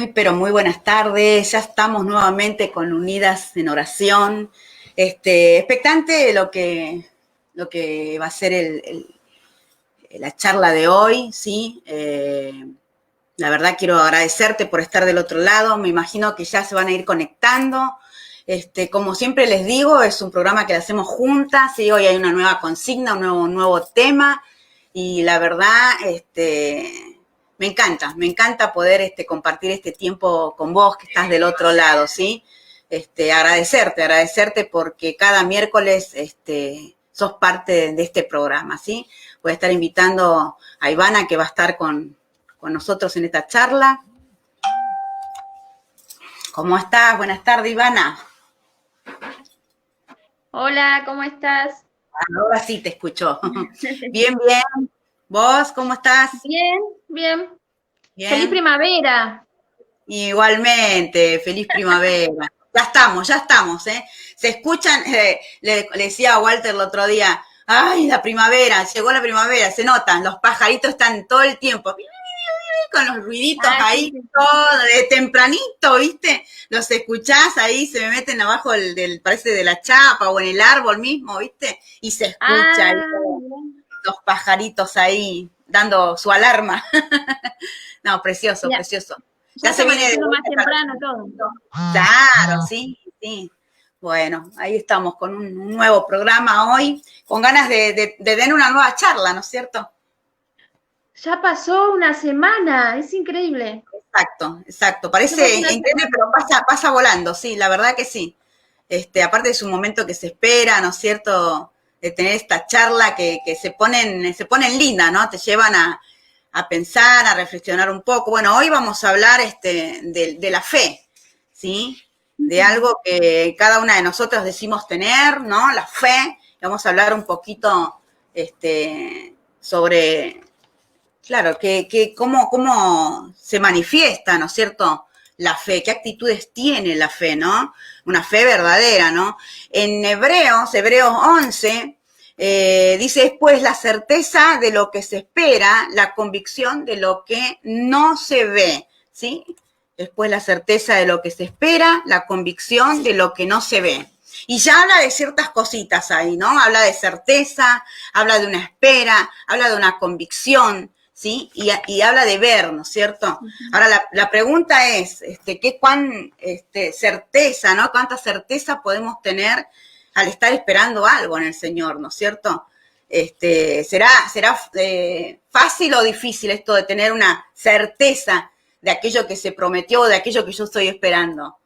Pero muy buenas tardes. Ya estamos nuevamente con Unidas en Oración. Expectante de lo que va a ser la charla de hoy, ¿sí? La verdad quiero agradecerte por estar del otro lado. Me imagino que ya se van a ir conectando. Como siempre les digo, es un programa que lo hacemos juntas, ¿sí? Hoy hay una nueva consigna, un nuevo tema. Y la verdad, me encanta poder compartir este tiempo con vos que estás del otro lado, ¿sí? Agradecerte porque cada miércoles sos parte de este programa, ¿sí? Voy a estar invitando a Ivana, que va a estar con nosotros en esta charla. ¿Cómo estás? Buenas tardes, Ivana. Hola, ¿cómo estás? Ahora sí te escucho. Bien, bien. ¿Vos cómo estás? Bien, bien. Feliz Bien. primavera. Igualmente, feliz primavera. Ya estamos, ¿eh? Se escuchan, le decía a Walter el otro día, ay, la primavera, llegó la primavera, se notan, los pajaritos están todo el tiempo con los ruiditos Ah, sí, ahí, sí. todo de tempranito, ¿viste? Los escuchás ahí, se me meten abajo parece de la chapa o en el árbol mismo, ¿viste? Y se escucha ahí Ah, bien. los pajaritos ahí dando su alarma. No, precioso, Ya, precioso. ya Ya está se viene de amaneciendo más vuelta esta temprano todo. Claro, sí, sí. Bueno, ahí estamos con un nuevo programa hoy, con ganas de tener una nueva charla, ¿no es cierto? Ya pasó una semana, es increíble. Exacto, exacto. Ya Parece pasó una increíble, semana. pero pasa volando, sí, la verdad que sí. Aparte es un momento que se espera, ¿no es cierto? De tener esta charla que se ponen lindas, ¿no? Te llevan a pensar, a reflexionar un poco. Bueno, hoy vamos a hablar de la fe, ¿sí? De algo que cada una de nosotros decimos tener, ¿no? La fe. Vamos a hablar un poquito sobre, claro, cómo se manifiesta, ¿no es cierto? La fe, qué actitudes tiene la fe, ¿no? Una fe verdadera, ¿no? En Hebreos 11, dice después la certeza de lo que se espera, la convicción de lo que no se ve, ¿sí? Después la certeza de lo que se espera, la convicción de lo que no se ve. Y ya habla de ciertas cositas ahí, ¿no? Habla de certeza, habla de una espera, habla de una convicción, ¿sí? Y habla de ver, ¿no es cierto? Ahora, la pregunta es, cuán certeza, ¿no? ¿Cuánta certeza podemos tener al estar esperando algo en el Señor, ¿no es cierto? ¿Será fácil o difícil esto de tener una certeza de aquello que se prometió, de aquello que yo estoy esperando?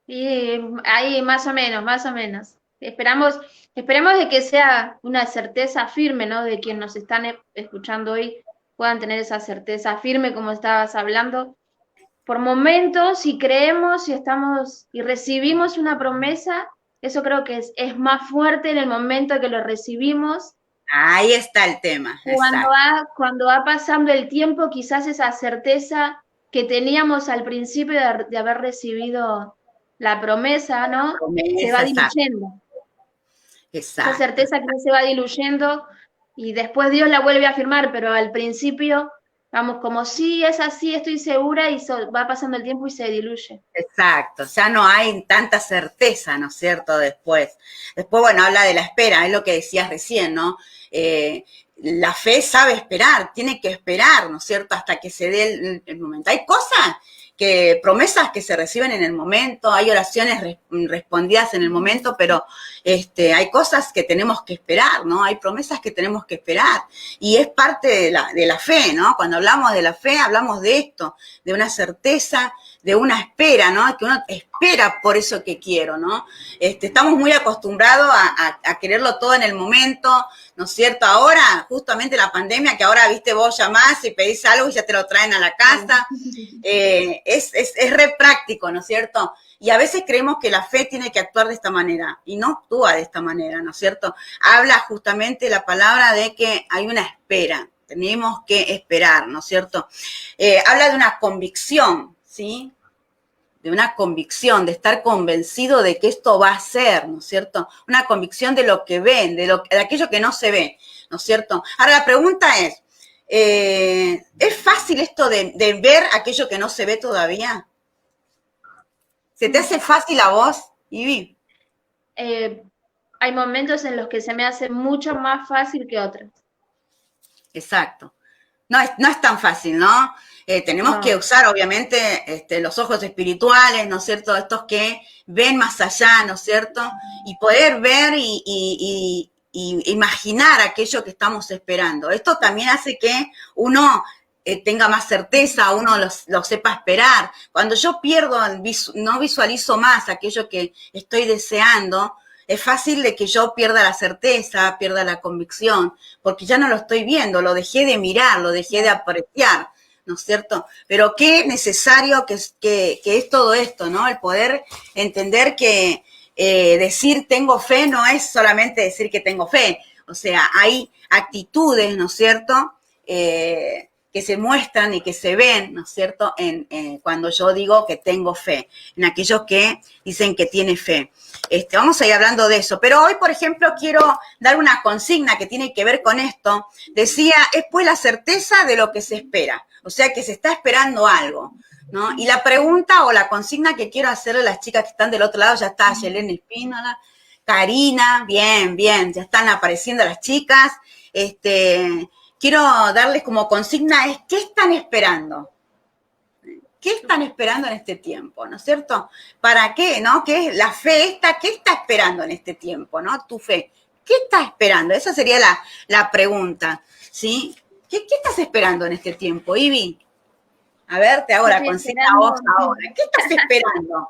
Y ahí más o menos, más o menos. Esperemos de que sea una certeza firme, ¿no? De quienes nos están escuchando hoy puedan tener esa certeza firme, como estabas hablando. Por momentos, si creemos, si estamos y recibimos una promesa, eso creo que es más fuerte en el momento que lo recibimos. Ahí está el tema, Cuando exacto. va pasando el tiempo, quizás esa certeza que teníamos al principio de haber recibido la promesa, ¿no? Se va Promesa, exacto, diluyendo. Esa exacto. certeza que se va diluyendo y después Dios la vuelve a afirmar, pero al principio vamos como sí, es así, estoy segura y va pasando el tiempo y se diluye. Exacto, ya no hay tanta certeza, ¿no es cierto? Después, bueno, habla de la espera, es lo que decías recién, ¿no? La fe sabe esperar, tiene que esperar, ¿no es cierto? Hasta que se dé el momento. Hay promesas que se reciben en el momento, hay oraciones respondidas en el momento, pero hay cosas que tenemos que esperar, ¿no? Hay promesas que tenemos que esperar. Y es parte de la fe, ¿no? Cuando hablamos de la fe, hablamos de esto, de una certeza, de una espera, ¿no? Que uno espera por eso que quiero, ¿no? Estamos muy acostumbrados a quererlo todo en el momento, ¿no es cierto? Ahora, justamente la pandemia, que ahora, viste, vos llamás y pedís algo y ya te lo traen a la casa, es re práctico, ¿no es cierto? Y a veces creemos que la fe tiene que actuar de esta manera y no actúa de esta manera, ¿no es cierto? Habla justamente la palabra de que hay una espera, tenemos que esperar, ¿no es cierto? Habla de una convicción, ¿sí? De una convicción, de estar convencido de que esto va a ser, ¿no es cierto? Una convicción de lo que ven, de aquello que no se ve, ¿no es cierto? Ahora la pregunta es, ¿Es fácil esto de ver aquello que no se ve todavía? ¿Se te hace fácil a vos, Ivy? Hay momentos en los que se me hace mucho más fácil que otros. Exacto. No es tan fácil, ¿no? Tenemos que No. usar, obviamente, los ojos espirituales, ¿no es cierto? Estos que ven más allá, ¿no es cierto? Y poder ver y imaginar aquello que estamos esperando. Esto también hace que uno tenga más certeza, uno lo sepa esperar. Cuando yo pierdo, no visualizo más aquello que estoy deseando, es fácil de que yo pierda la certeza, pierda la convicción, porque ya no lo estoy viendo, lo dejé de mirar, lo dejé de apreciar, ¿no es cierto? Pero qué necesario que es todo esto, ¿no? El poder entender que decir tengo fe no es solamente decir que tengo fe, o sea, hay actitudes, ¿no es cierto?, que se muestran y que se ven, ¿no es cierto?, cuando yo digo que tengo fe, en aquellos que dicen que tiene fe. Vamos a ir hablando de eso, pero hoy, por ejemplo, quiero dar una consigna que tiene que ver con esto. Decía, es pues la certeza de lo que se espera, o sea, que se está esperando algo, ¿no? Y la pregunta o la consigna que quiero hacerle a las chicas que están del otro lado, ya está Yelena Espínola, Karina, bien, ya están apareciendo las chicas. Quiero darles como consigna es, ¿qué están esperando? ¿Qué están esperando en este tiempo, no es cierto? ¿Para qué, no? ¿Qué es la fe esta? ¿Qué está esperando en este tiempo, no? Tu fe. ¿Qué está esperando? Esa sería la pregunta, ¿sí? ¿Qué estás esperando en este tiempo, Ivy? A ver, te hago la Estoy consigna a vos esperando, ahora. ¿Qué estás esperando?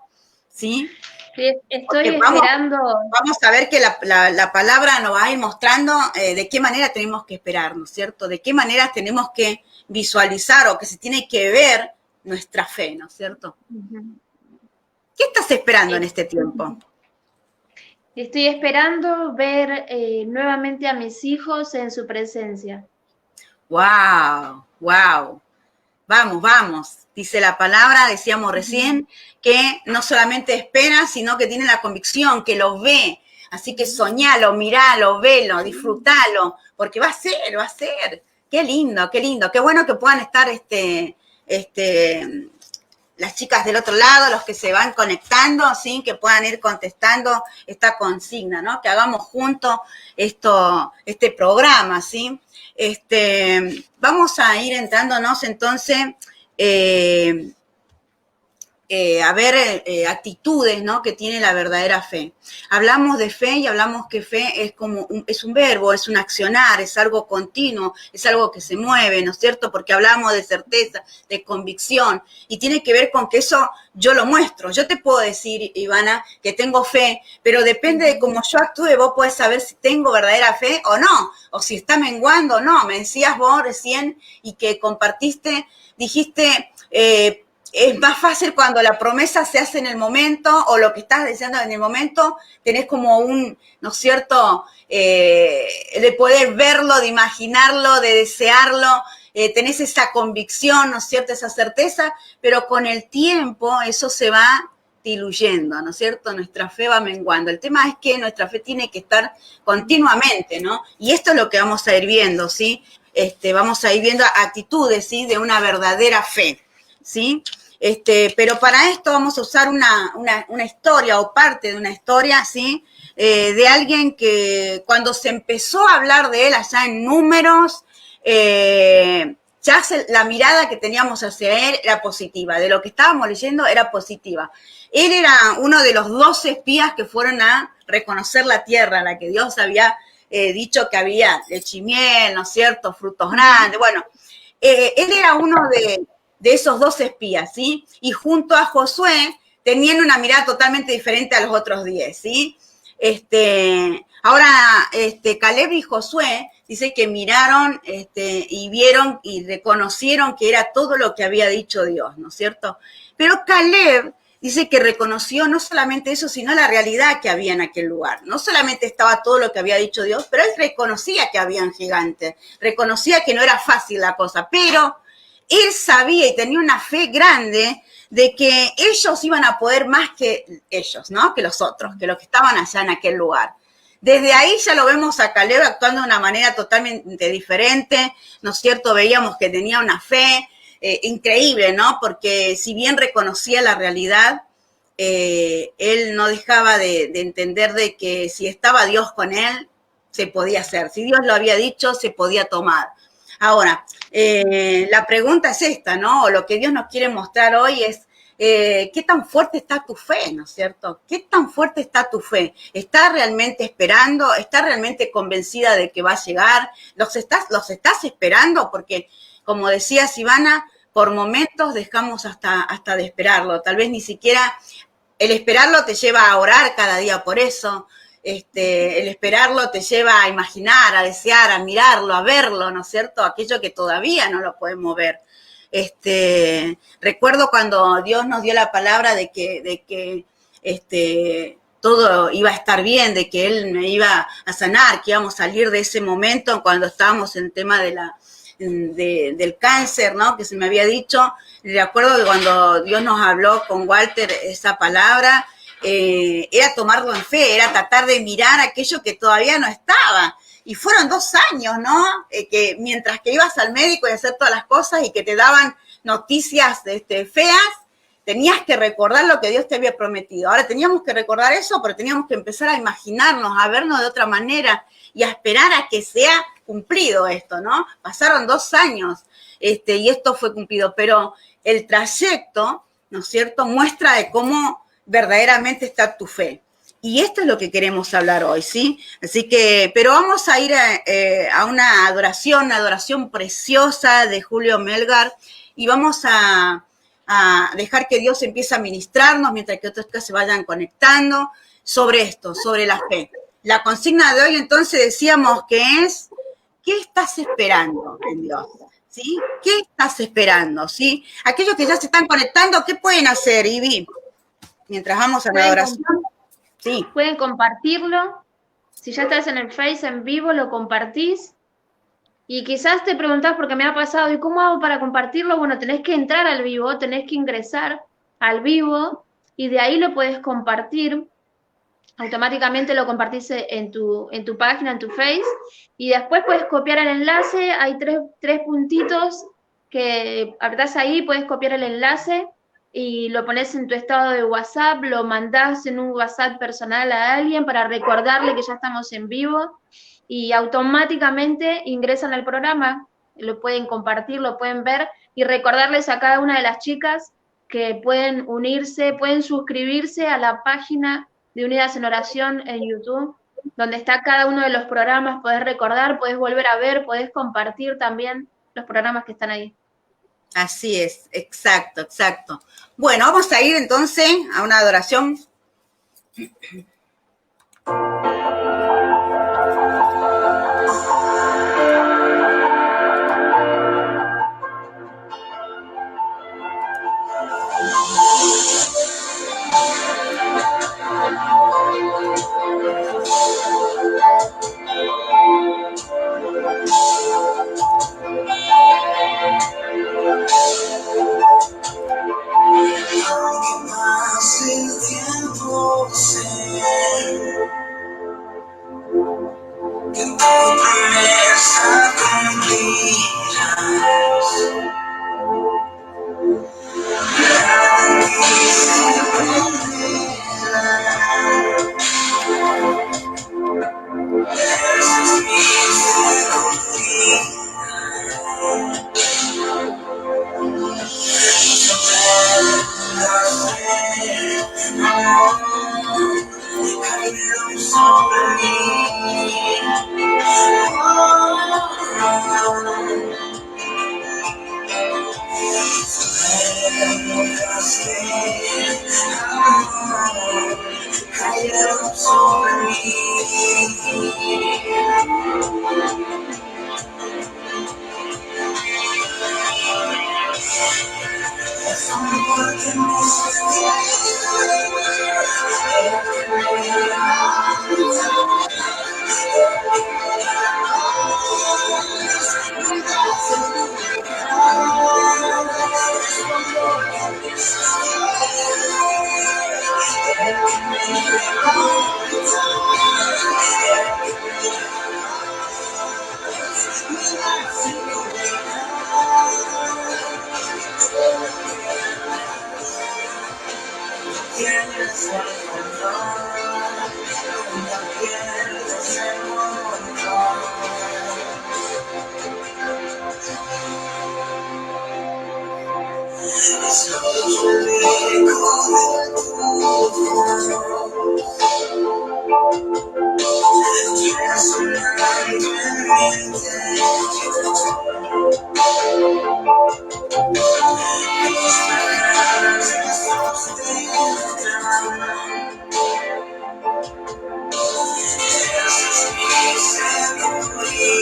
¿Sí? estoy Porque esperando, vamos a ver que la palabra nos va a ir mostrando de qué manera tenemos que esperar, ¿no es cierto? De qué manera tenemos que visualizar o que se tiene que ver nuestra fe, ¿no es cierto? ¿Qué estás esperando en este tiempo? estoy esperando ver nuevamente a mis hijos en su presencia. ¡Wow! ¡Wow! Vamos, dice la palabra, decíamos recién, que no solamente espera, sino que tiene la convicción, que lo ve. Así que soñalo, miralo, velo, disfrútalo, porque va a ser. Qué lindo, qué bueno que puedan estar las chicas del otro lado, los que se van conectando, ¿sí? Que puedan ir contestando esta consigna, ¿no? Que hagamos juntos este programa, ¿sí? Vamos a ir entrándonos entonces a ver actitudes, ¿no?, que tiene la verdadera fe. Hablamos de fe y hablamos que fe es como es un verbo, es un accionar, es algo continuo, es algo que se mueve, ¿no es cierto? Porque hablamos de certeza, de convicción, y tiene que ver con que eso yo lo muestro. Yo te puedo decir, Ivana, que tengo fe, pero depende de cómo yo actúe, vos podés saber si tengo verdadera fe o no, o si está menguando o no. Me decías vos recién y que compartiste, dijiste, es más fácil cuando la promesa se hace en el momento o lo que estás deseando en el momento, tenés como ¿no es cierto?, de poder verlo, de imaginarlo, de desearlo, tenés esa convicción, ¿no es cierto?, esa certeza, pero con el tiempo eso se va diluyendo, ¿no es cierto? Nuestra fe va menguando. El tema es que nuestra fe tiene que estar continuamente, ¿no? Y esto es lo que vamos a ir viendo, ¿sí? Vamos a ir viendo actitudes, ¿sí?, de una verdadera fe, ¿sí? Pero para esto vamos a usar una historia o parte de una historia, ¿sí? De alguien que cuando se empezó a hablar de él allá en Números, ya la mirada que teníamos hacia él era positiva, de lo que estábamos leyendo era positiva. Él era uno de los 12 espías que fueron a reconocer la tierra, la que Dios había dicho que había leche y miel, ¿no es cierto?, frutos grandes. Bueno, él era uno de esos 12 espías, ¿sí? Y junto a Josué tenían una mirada totalmente diferente a los otros 10, ¿sí? Ahora, Caleb y Josué dice que miraron y vieron y reconocieron que era todo lo que había dicho Dios, ¿no es cierto? Pero Caleb dice que reconoció no solamente eso, sino la realidad que había en aquel lugar. No solamente estaba todo lo que había dicho Dios, pero él reconocía que habían gigantes, reconocía que no era fácil la cosa, pero él sabía y tenía una fe grande de que ellos iban a poder más que ellos, ¿no? Que los otros, que los que estaban allá en aquel lugar. Desde ahí ya lo vemos a Caleb actuando de una manera totalmente diferente, ¿no es cierto? Veíamos que tenía una fe increíble, ¿no? Porque si bien reconocía la realidad, él no dejaba de entender de que si estaba Dios con él, se podía hacer. Si Dios lo había dicho, se podía tomar. Ahora, la pregunta es esta, ¿no? O lo que Dios nos quiere mostrar hoy es, ¿qué tan fuerte está tu fe, no es cierto? ¿Qué tan fuerte está tu fe? ¿Estás realmente esperando? ¿Estás realmente convencida de que va a llegar? ¿Los estás esperando? Porque, como decía Ivana, por momentos dejamos hasta de esperarlo. Tal vez ni siquiera el esperarlo te lleva a orar cada día por eso. El esperarlo te lleva a imaginar, a desear, a mirarlo, a verlo, ¿no es cierto? Aquello que todavía no lo podemos ver. Recuerdo cuando Dios nos dio la palabra de que todo iba a estar bien, de que Él me iba a sanar, que íbamos a salir de ese momento cuando estábamos en el tema del cáncer, ¿no? Que se me había dicho. Recuerdo que cuando Dios nos habló con Walter esa palabra, era tomarlo en fe, era tratar de mirar aquello que todavía no estaba. Y fueron 2 años, ¿no? Que mientras que ibas al médico y hacer todas las cosas y que te daban noticias feas, tenías que recordar lo que Dios te había prometido. Ahora teníamos que recordar eso, pero teníamos que empezar a imaginarnos, a vernos de otra manera y a esperar a que sea cumplido esto, ¿no? Pasaron 2 años y esto fue cumplido, pero el trayecto, ¿no es cierto?, muestra de cómo verdaderamente está tu fe. Y esto es lo que queremos hablar hoy, ¿sí? Así que, pero vamos a ir a una adoración preciosa de Julio Melgar y vamos a dejar que Dios empiece a ministrarnos mientras que otros se vayan conectando sobre esto, sobre la fe. La consigna de hoy entonces decíamos que es, ¿qué estás esperando en Dios? ¿Sí? ¿Qué estás esperando? ¿Sí? Aquellos que ya se están conectando, ¿qué pueden hacer, Ivy? Mientras vamos a la adoración. Sí. Pueden compartirlo. Si ya estás en el Face en vivo, lo compartís. Y quizás te preguntás, porque me ha pasado, ¿y cómo hago para compartirlo? Bueno, tenés que entrar al vivo, tenés que ingresar al vivo y de ahí lo puedes compartir. Automáticamente lo compartís en tu página, en tu Face, y después puedes copiar el enlace. Hay tres puntitos que apretás ahí, puedes copiar el enlace y lo pones en tu estado de WhatsApp, lo mandás en un WhatsApp personal a alguien para recordarle que ya estamos en vivo y automáticamente ingresan al programa, lo pueden compartir, lo pueden ver y recordarles a cada una de las chicas que pueden unirse, pueden suscribirse a la página de Unidas en Oración en YouTube, donde está cada uno de los programas, podés recordar, podés volver a ver, podés compartir también los programas que están ahí. Así es, exacto, exacto. Bueno, vamos a ir entonces a una adoración. Aunque pase el tiempo, sé que tu promesa cumplirás. Esa es mi seguridad. Sobre mí, cayeron sobre mí.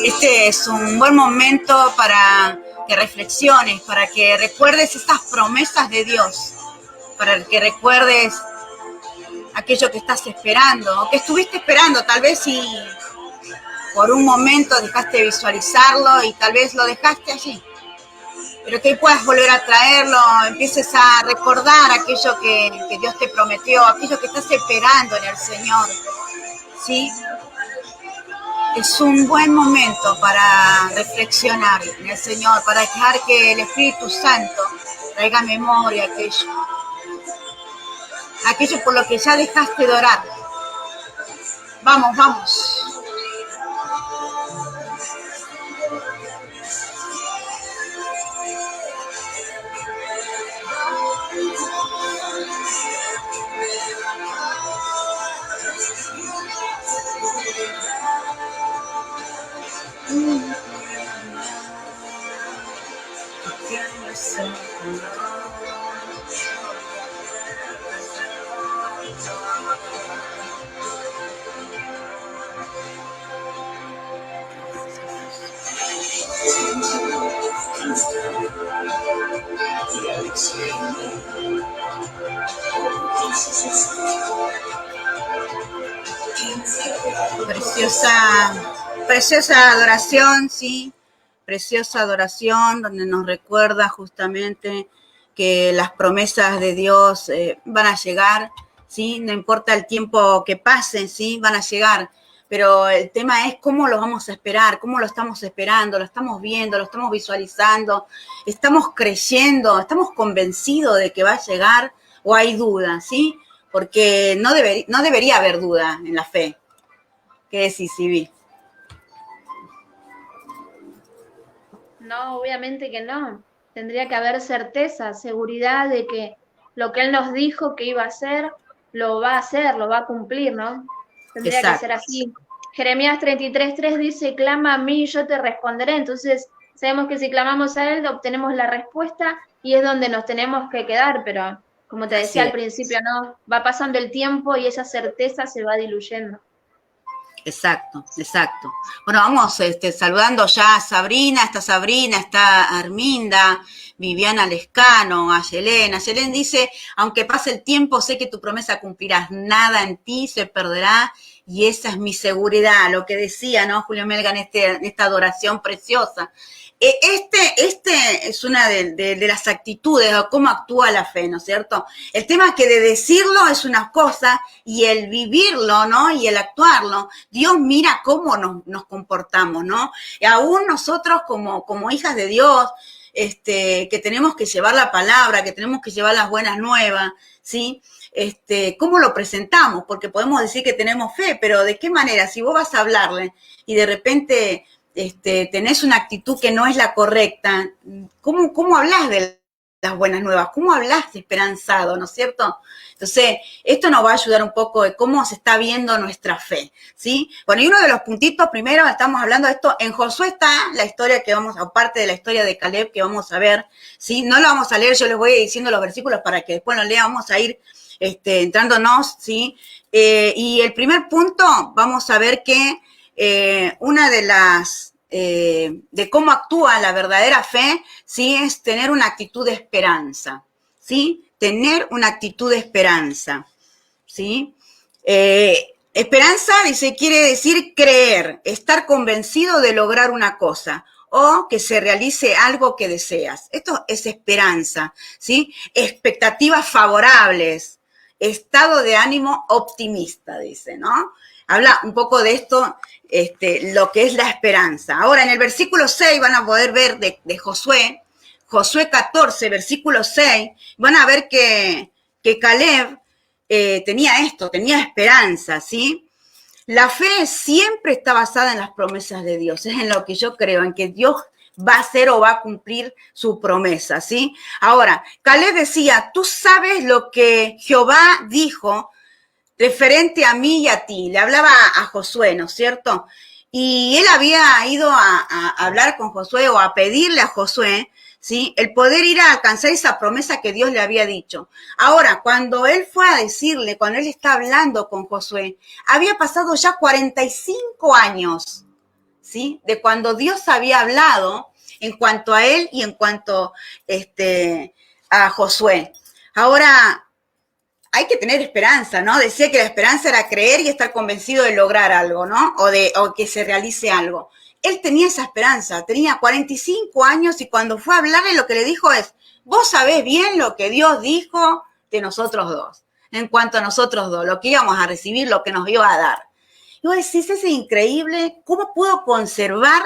Este es un buen momento para que reflexiones, para que recuerdes estas promesas de Dios, para que recuerdes aquello que estás esperando o que estuviste esperando, tal vez si por un momento dejaste de visualizarlo y tal vez lo dejaste allí, pero que puedas volver a traerlo, empieces a recordar aquello que Dios te prometió, aquello que estás esperando en el Señor, ¿sí? Es un buen momento para reflexionar en el Señor, para dejar que el Espíritu Santo traiga memoria aquello por lo que ya dejaste de orar. Vamos, vamos. Preciosa adoración, sí, preciosa adoración donde nos recuerda justamente que las promesas de Dios van a llegar, sí, no importa el tiempo que pase, sí, van a llegar, pero el tema es cómo lo vamos a esperar, cómo lo estamos esperando, lo estamos viendo, lo estamos visualizando, estamos creyendo, estamos convencidos de que va a llegar o hay duda, sí, porque no debería haber duda en la fe. ¿Qué decís, Sibi? No, obviamente que no. Tendría que haber certeza, seguridad de que lo que Él nos dijo que iba a hacer, lo va a hacer, lo va a cumplir, ¿no? Tendría que ser así. Jeremías 33:3 dice, clama a mí y yo te responderé. Entonces, sabemos que si clamamos a Él, obtenemos la respuesta y es donde nos tenemos que quedar, pero como te decía al principio, ¿no? Va pasando el tiempo y esa certeza se va diluyendo. Exacto, exacto. Bueno, vamos saludando ya a Sabrina, está Arminda, Viviana Lescano, a Yelén. Yelén dice, aunque pase el tiempo, sé que tu promesa cumplirás, nada en ti se perderá y esa es mi seguridad, lo que decía, ¿no? Julio Melga en esta adoración preciosa. Este es una de las actitudes o cómo actúa la fe, ¿no es cierto? El tema es que de decirlo es una cosa y el vivirlo, ¿no? Y el actuarlo, Dios mira cómo nos comportamos, ¿no? Y aún nosotros como hijas de Dios, que tenemos que llevar la palabra, que tenemos que llevar las buenas nuevas, ¿sí? ¿Cómo lo presentamos? Porque podemos decir que tenemos fe, pero ¿de qué manera? Si vos vas a hablarle y de repente tenés una actitud que no es la correcta, ¿cómo hablas de las buenas nuevas? ¿Cómo hablas de esperanzado, no es cierto? Entonces, esto nos va a ayudar un poco de cómo se está viendo nuestra fe, ¿sí? Bueno, y uno de los puntitos, primero estamos hablando de esto, en Josué está la historia que vamos, aparte de la historia de Caleb que vamos a ver, ¿sí? No lo vamos a leer, yo les voy diciendo los versículos para que después lo lean, vamos a ir entrándonos, ¿sí? Y el primer punto, vamos a ver que una de las, de cómo actúa la verdadera fe, ¿sí? Es tener una actitud de esperanza, ¿sí? Tener una actitud de esperanza, ¿sí? Esperanza, dice, quiere decir creer, estar convencido de lograr una cosa o que se realice algo que deseas. Esto es esperanza, ¿sí? Expectativas favorables. estado de ánimo optimista, dice, ¿no? Habla un poco de esto, lo que es la esperanza. Ahora, en el versículo 6 van a poder ver de Josué, Josué 14, versículo 6, van a ver que Caleb tenía esto, tenía esperanza, ¿sí? La fe siempre está basada en las promesas de Dios, es en lo que yo creo, en que Dios va a hacer o va a cumplir su promesa, ¿sí? Ahora, Caleb decía, tú sabes lo que Jehová dijo referente a mí y a ti. Le hablaba a Josué, ¿no es cierto? Y él había ido a hablar con Josué o a pedirle a Josué, ¿sí? El poder ir a alcanzar esa promesa que Dios le había dicho. Ahora, cuando él fue a decirle, cuando él está hablando con Josué, había pasado ya 45 años, ¿sí? De cuando Dios había hablado en cuanto a él y en cuanto a Josué. Ahora, hay que tener esperanza, ¿no? Decía que la esperanza era creer y estar convencido de lograr algo, ¿no? O que se realice algo. Él tenía esa esperanza, tenía 45 años y cuando fue a hablarle lo que le dijo es, vos sabés bien lo que Dios dijo de nosotros dos, en cuanto a nosotros dos, lo que íbamos a recibir, lo que nos iba a dar. Y vos decís, es increíble, ¿cómo pudo conservar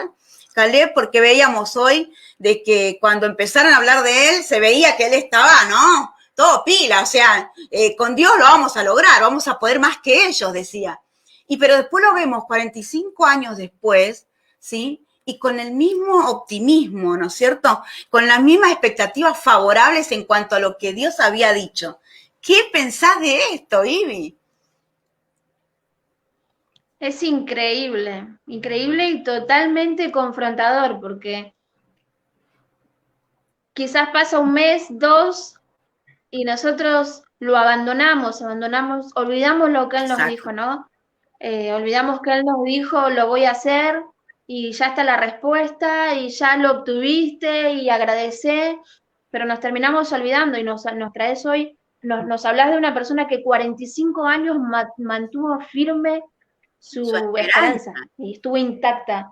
Caleb? Porque veíamos hoy de que cuando empezaron a hablar de él, se veía que él estaba, ¿no? Todo pila, o sea, con Dios lo vamos a lograr, vamos a poder más que ellos, decía. Pero después lo vemos 45 años después, ¿sí? Y con el mismo optimismo, ¿no es cierto? Con las mismas expectativas favorables en cuanto a lo que Dios había dicho. ¿Qué pensás de esto, Ivy? Es increíble, increíble y totalmente confrontador, porque quizás pasa un mes, dos, y nosotros lo abandonamos, olvidamos lo que Él nos Exacto. dijo, ¿no? Olvidamos que Él nos dijo, lo voy a hacer, y ya está la respuesta, y ya lo obtuviste, y agradecé, pero nos terminamos olvidando, y nos traes hoy, nos hablas de una persona que 45 años mantuvo firme Su su esperanza. esperanza, y estuvo intacta.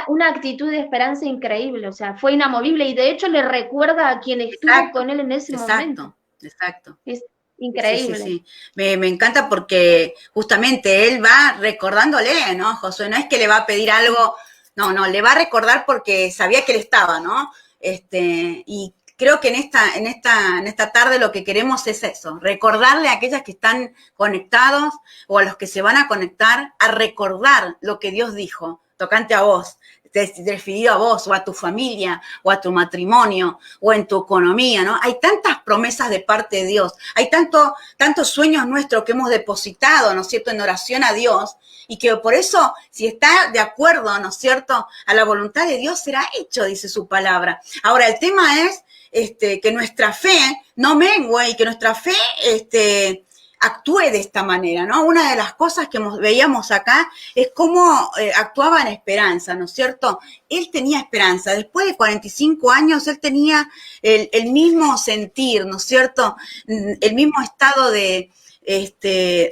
Una actitud de esperanza increíble, o sea, fue inamovible, y de hecho le recuerda a quien estuvo Exacto, con él en ese momento. exacto, exacto. Es Sí, sí, increíble. sí. Me encanta porque justamente él va recordándole, ¿no? Josué, no es que le va a pedir algo, no, le va a recordar porque sabía que él estaba, ¿no? Y creo que en esta tarde lo que queremos es eso, recordarle a aquellas que están conectados o a los que se van a conectar, a recordar lo que Dios dijo, tocante a vos, referido a vos o a tu familia o a tu matrimonio o en tu economía, ¿no? Hay tantas promesas de parte de Dios, hay tantos sueños nuestros que hemos depositado, ¿no es cierto?, en oración a Dios y que por eso, si está de acuerdo, ¿no es cierto?, a la voluntad de Dios será hecho, dice su palabra. Ahora, el tema es que nuestra fe no mengue y que nuestra fe actúe de esta manera, ¿no? Una de las cosas que veíamos acá es cómo actuaba en esperanza, ¿no es cierto? Él tenía esperanza, después de 45 años él tenía el mismo sentir, ¿no es cierto? El mismo estado de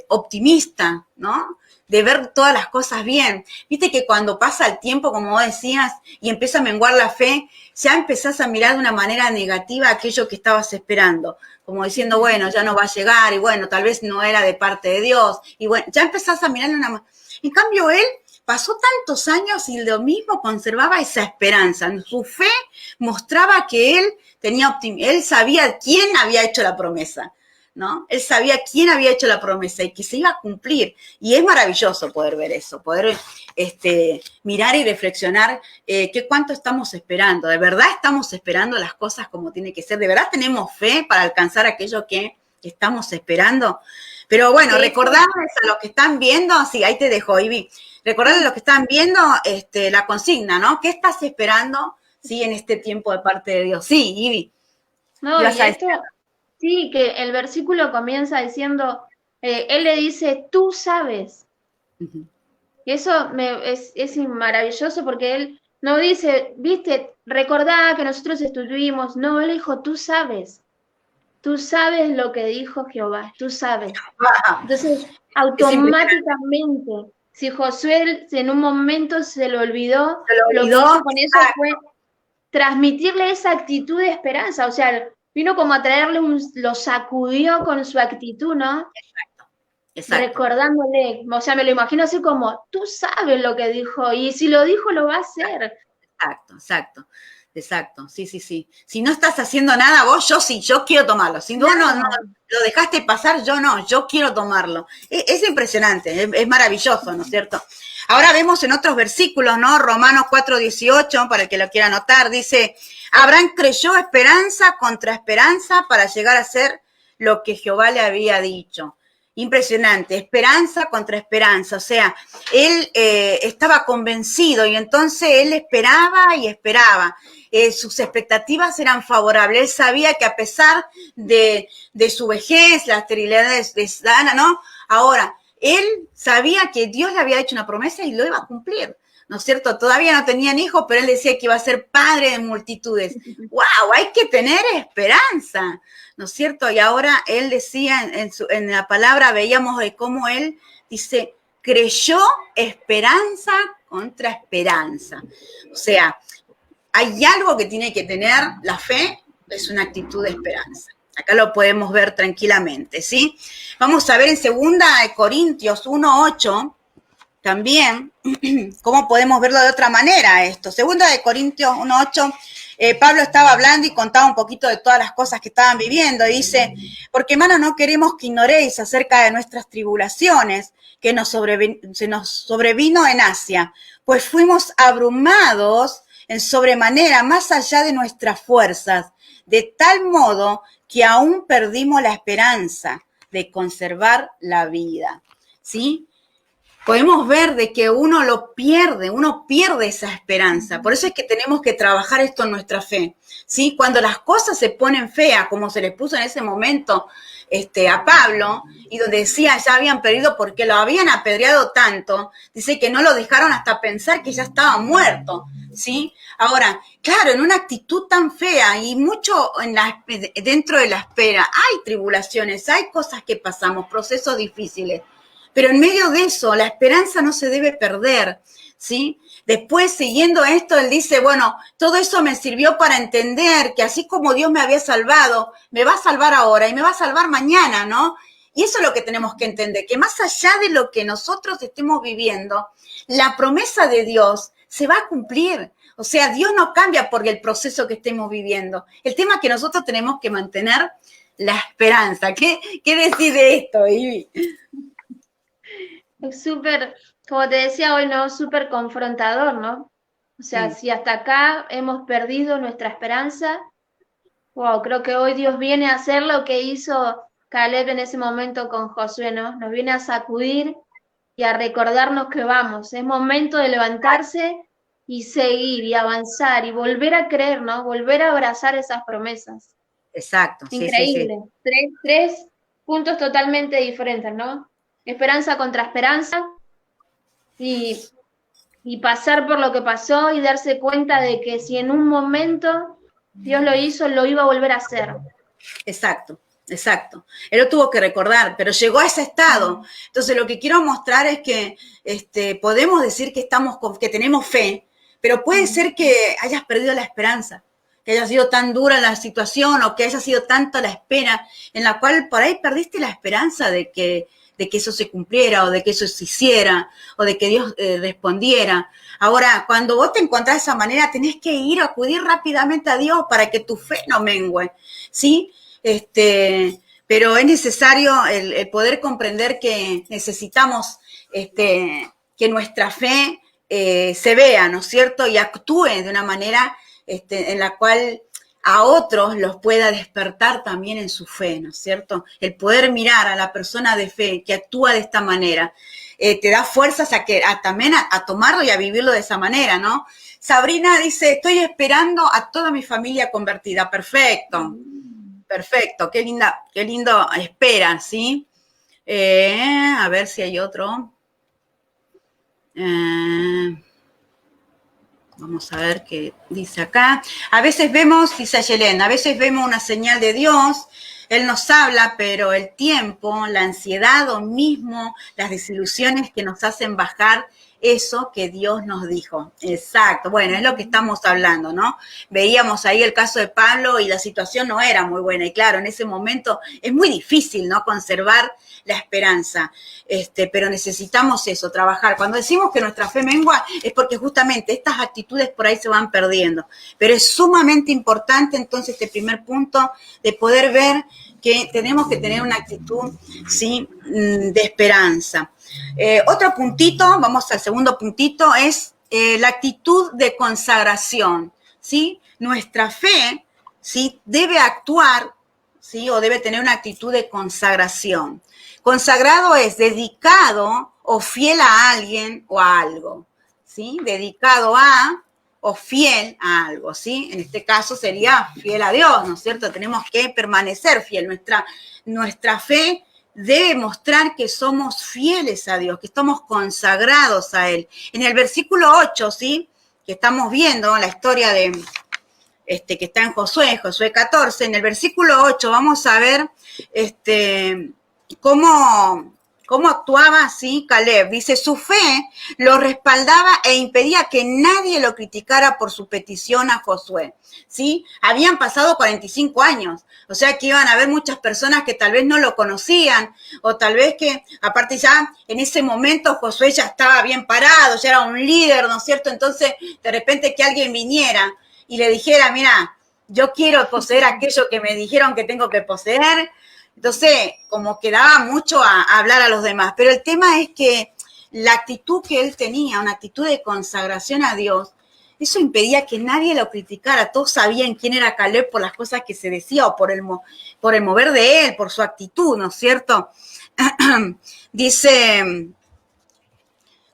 optimista, ¿no? De ver todas las cosas bien. Viste que cuando pasa el tiempo, como vos decías, y empieza a menguar la fe, ya empezás a mirar de una manera negativa aquello que estabas esperando, como diciendo, bueno, ya no va a llegar, y bueno, tal vez no era de parte de Dios, y bueno, ya empezás a mirar de una. En cambio, él pasó tantos años y lo mismo conservaba esa esperanza. En su fe mostraba que él tenía él sabía quién había hecho la promesa, ¿no? Él sabía quién había hecho la promesa y que se iba a cumplir. Y es maravilloso poder ver eso, poder mirar y reflexionar cuánto estamos esperando. ¿De verdad estamos esperando las cosas como tiene que ser? ¿De verdad tenemos fe para alcanzar aquello que estamos esperando? Pero bueno, Sí. Recordarles a los que están viendo, sí, ahí te dejo, Ivy, recordarles a los que están viendo la consigna, ¿no? ¿Qué estás esperando, sí, en este tiempo de parte de Dios? Sí, Ivy, No, ibas y a decir. esto, sí, que el versículo comienza diciendo, él le dice, tú sabes. Uh-huh. Y eso es maravilloso porque él no dice, viste, recordá que nosotros estuvimos. No, él dijo, tú sabes lo que dijo Jehová, tú sabes. Entonces, Es impresionante, automáticamente, si Josué en un momento se lo olvidó, se lo lo que olvidó. hizo con eso fue transmitirle esa actitud de esperanza. O sea, vino como a traerle lo sacudió con su actitud, ¿no? Exacto. Recordándole, o sea, me lo imagino así como, tú sabes lo que dijo, y si lo dijo, lo va a hacer. Exacto, sí. Si no estás haciendo nada, vos, yo sí, yo quiero tomarlo. Si vos no lo dejaste pasar, yo no, yo quiero tomarlo. Es impresionante, es maravilloso, ¿no es cierto? Ahora vemos en otros versículos, ¿no? Romanos 4:18, para el que lo quiera anotar, dice, Abraham creyó esperanza contra esperanza para llegar a ser lo que Jehová le había dicho. Impresionante, esperanza contra esperanza, o sea, él estaba convencido y entonces él esperaba y esperaba. Sus expectativas eran favorables, él sabía que a pesar de su vejez, la esterilidad de Sana, ¿no? Ahora, él sabía que Dios le había hecho una promesa y lo iba a cumplir, ¿no es cierto? Todavía no tenían hijos, pero él decía que iba a ser padre de multitudes. ¡Wow! Hay que tener esperanza, ¿no es cierto? Y ahora él decía, en la palabra veíamos de cómo él dice, creyó esperanza contra esperanza. O sea, hay algo que tiene que tener la fe, es una actitud de esperanza. Acá lo podemos ver tranquilamente, ¿sí? Vamos a ver en 2 Corintios 1:8, también, cómo podemos verlo de otra manera esto. 2 Corintios 1:8, Pablo estaba hablando y contaba un poquito de todas las cosas que estaban viviendo. Y dice, porque hermanos, no queremos que ignoréis acerca de nuestras tribulaciones que se nos sobrevino en Asia, pues fuimos abrumados en sobremanera, más allá de nuestras fuerzas, de tal modo que aún perdimos la esperanza de conservar la vida, ¿sí? Podemos ver de que uno pierde esa esperanza. Por eso es que tenemos que trabajar esto en nuestra fe, ¿sí? Cuando las cosas se ponen feas, como se les puso en ese momento a Pablo, y donde decía ya habían perdido porque lo habían apedreado tanto, dice que no lo dejaron hasta pensar que ya estaba muerto, ¿sí? Ahora, claro, en una actitud tan fea y mucho dentro de la espera, hay tribulaciones, hay cosas que pasamos, procesos difíciles. Pero en medio de eso, la esperanza no se debe perder, ¿sí? Después, siguiendo esto, él dice, bueno, todo eso me sirvió para entender que así como Dios me había salvado, me va a salvar ahora y me va a salvar mañana, ¿no? Y eso es lo que tenemos que entender, que más allá de lo que nosotros estemos viviendo, la promesa de Dios se va a cumplir. O sea, Dios no cambia por el proceso que estemos viviendo. El tema es que nosotros tenemos que mantener la esperanza. ¿Qué decís de esto, Ivy? Es súper, como te decía hoy, ¿no? Súper confrontador, ¿no? O sea, Sí. si hasta acá hemos perdido nuestra esperanza, wow, creo que hoy Dios viene a hacer lo que hizo Caleb en ese momento con Josué, ¿no? Nos viene a sacudir y a recordarnos que vamos, es momento de levantarse y seguir y avanzar y volver a creer, ¿no? Volver a abrazar esas promesas. Exacto, sí. Increíble. Tres puntos totalmente diferentes, ¿no? Esperanza contra esperanza y, y pasar por lo que pasó y darse cuenta de que si en un momento Dios lo hizo, lo iba a volver a hacer. Exacto. Él lo tuvo que recordar, pero llegó a ese estado. Entonces, lo que quiero mostrar es que podemos decir que tenemos fe, pero puede ser que hayas perdido la esperanza, que haya sido tan dura la situación o que haya sido tanta la espera en la cual por ahí perdiste la esperanza de que eso se cumpliera o de que eso se hiciera o de que Dios respondiera. Ahora, cuando vos te encontrás de esa manera, tenés que ir a acudir rápidamente a Dios para que tu fe no mengue, ¿sí? Pero es necesario el poder comprender que necesitamos que nuestra fe se vea, ¿no es cierto? Y actúe de una manera en la cual a otros los pueda despertar también en su fe, ¿no es cierto? El poder mirar a la persona de fe que actúa de esta manera, te da fuerzas también a tomarlo y a vivirlo de esa manera, ¿no? Sabrina dice, estoy esperando a toda mi familia convertida. Perfecto, qué lindo espera, ¿sí? A ver si hay otro. Vamos a ver qué dice acá. A veces vemos, dice Ayelén, a veces vemos una señal de Dios Él nos habla, pero el tiempo, la ansiedad o mismo las desilusiones que nos hacen bajar eso que Dios nos dijo. Exacto. Bueno, es lo que estamos hablando, ¿no? Veíamos ahí el caso de Pablo y la situación no era muy buena. Y claro, en ese momento es muy difícil, ¿no? Conservar la esperanza. Pero necesitamos eso, trabajar. Cuando decimos que nuestra fe mengua es porque justamente estas actitudes por ahí se van perdiendo. Pero es sumamente importante entonces este primer punto de poder ver que tenemos que tener una actitud, ¿sí? De esperanza. Otro puntito, vamos al segundo puntito, es la actitud de consagración, ¿sí? Nuestra fe, ¿sí? Debe actuar, ¿sí? O debe tener una actitud de consagración. Consagrado es dedicado o fiel a alguien o a algo, ¿sí? Dedicado a o fiel a algo, ¿sí? En este caso sería fiel a Dios, ¿no es cierto? Tenemos que permanecer fiel. Nuestra fe debe mostrar que somos fieles a Dios, que estamos consagrados a Él. En el versículo 8, ¿sí? Que estamos viendo la historia de que está en Josué 14, en el versículo 8 vamos a ver cómo actuaba así Caleb. Dice, su fe lo respaldaba e impedía que nadie lo criticara por su petición a Josué, ¿sí? Habían pasado 45 años, o sea que iban a haber muchas personas que tal vez no lo conocían, o tal vez que, aparte ya, en ese momento Josué ya estaba bien parado, ya era un líder, ¿no es cierto? Entonces, de repente que alguien viniera y le dijera, mira, yo quiero poseer aquello que me dijeron que tengo que poseer. Entonces, como que daba mucho a hablar a los demás. Pero el tema es que la actitud que él tenía, una actitud de consagración a Dios, eso impedía que nadie lo criticara. Todos sabían quién era Caleb por las cosas que se decía o por el mover de él, por su actitud, ¿no es cierto? Dice,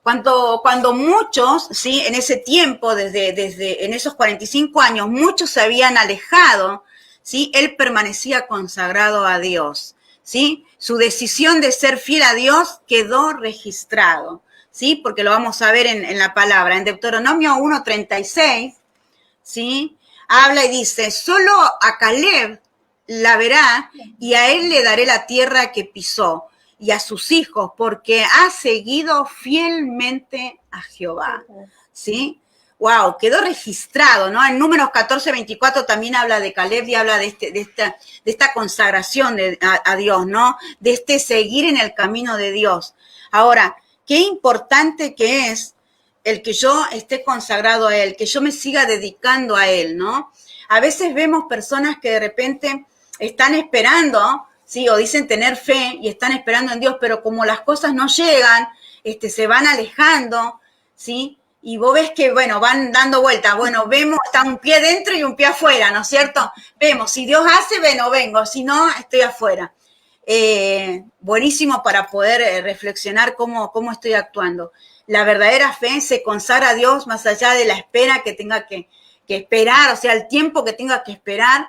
cuando muchos, ¿sí? En ese tiempo, desde en esos 45 años, muchos se habían alejado, ¿sí? Él permanecía consagrado a Dios, ¿sí? Su decisión de ser fiel a Dios quedó registrado, ¿sí? Porque lo vamos a ver en la palabra. En Deuteronomio 1:36, ¿sí? Habla y dice, solo a Caleb la verá y a él le daré la tierra que pisó y a sus hijos, porque ha seguido fielmente a Jehová, ¿sí? Wow, quedó registrado, ¿no? En Números 14:24 también habla de Caleb y habla de esta consagración a Dios, ¿no? De seguir en el camino de Dios. Ahora, qué importante que es el que yo esté consagrado a Él, que yo me siga dedicando a Él, ¿no? A veces vemos personas que de repente están esperando, ¿sí? O dicen tener fe y están esperando en Dios, pero como las cosas no llegan, se van alejando, ¿sí? Y vos ves que, bueno, van dando vueltas. Bueno, vemos, está un pie dentro y un pie afuera, ¿no es cierto? Vemos, si Dios hace, bueno, vengo, si no, estoy afuera. Buenísimo para poder reflexionar cómo estoy actuando. La verdadera fe se consagra a Dios más allá de la espera que tenga que esperar, o sea, el tiempo que tenga que esperar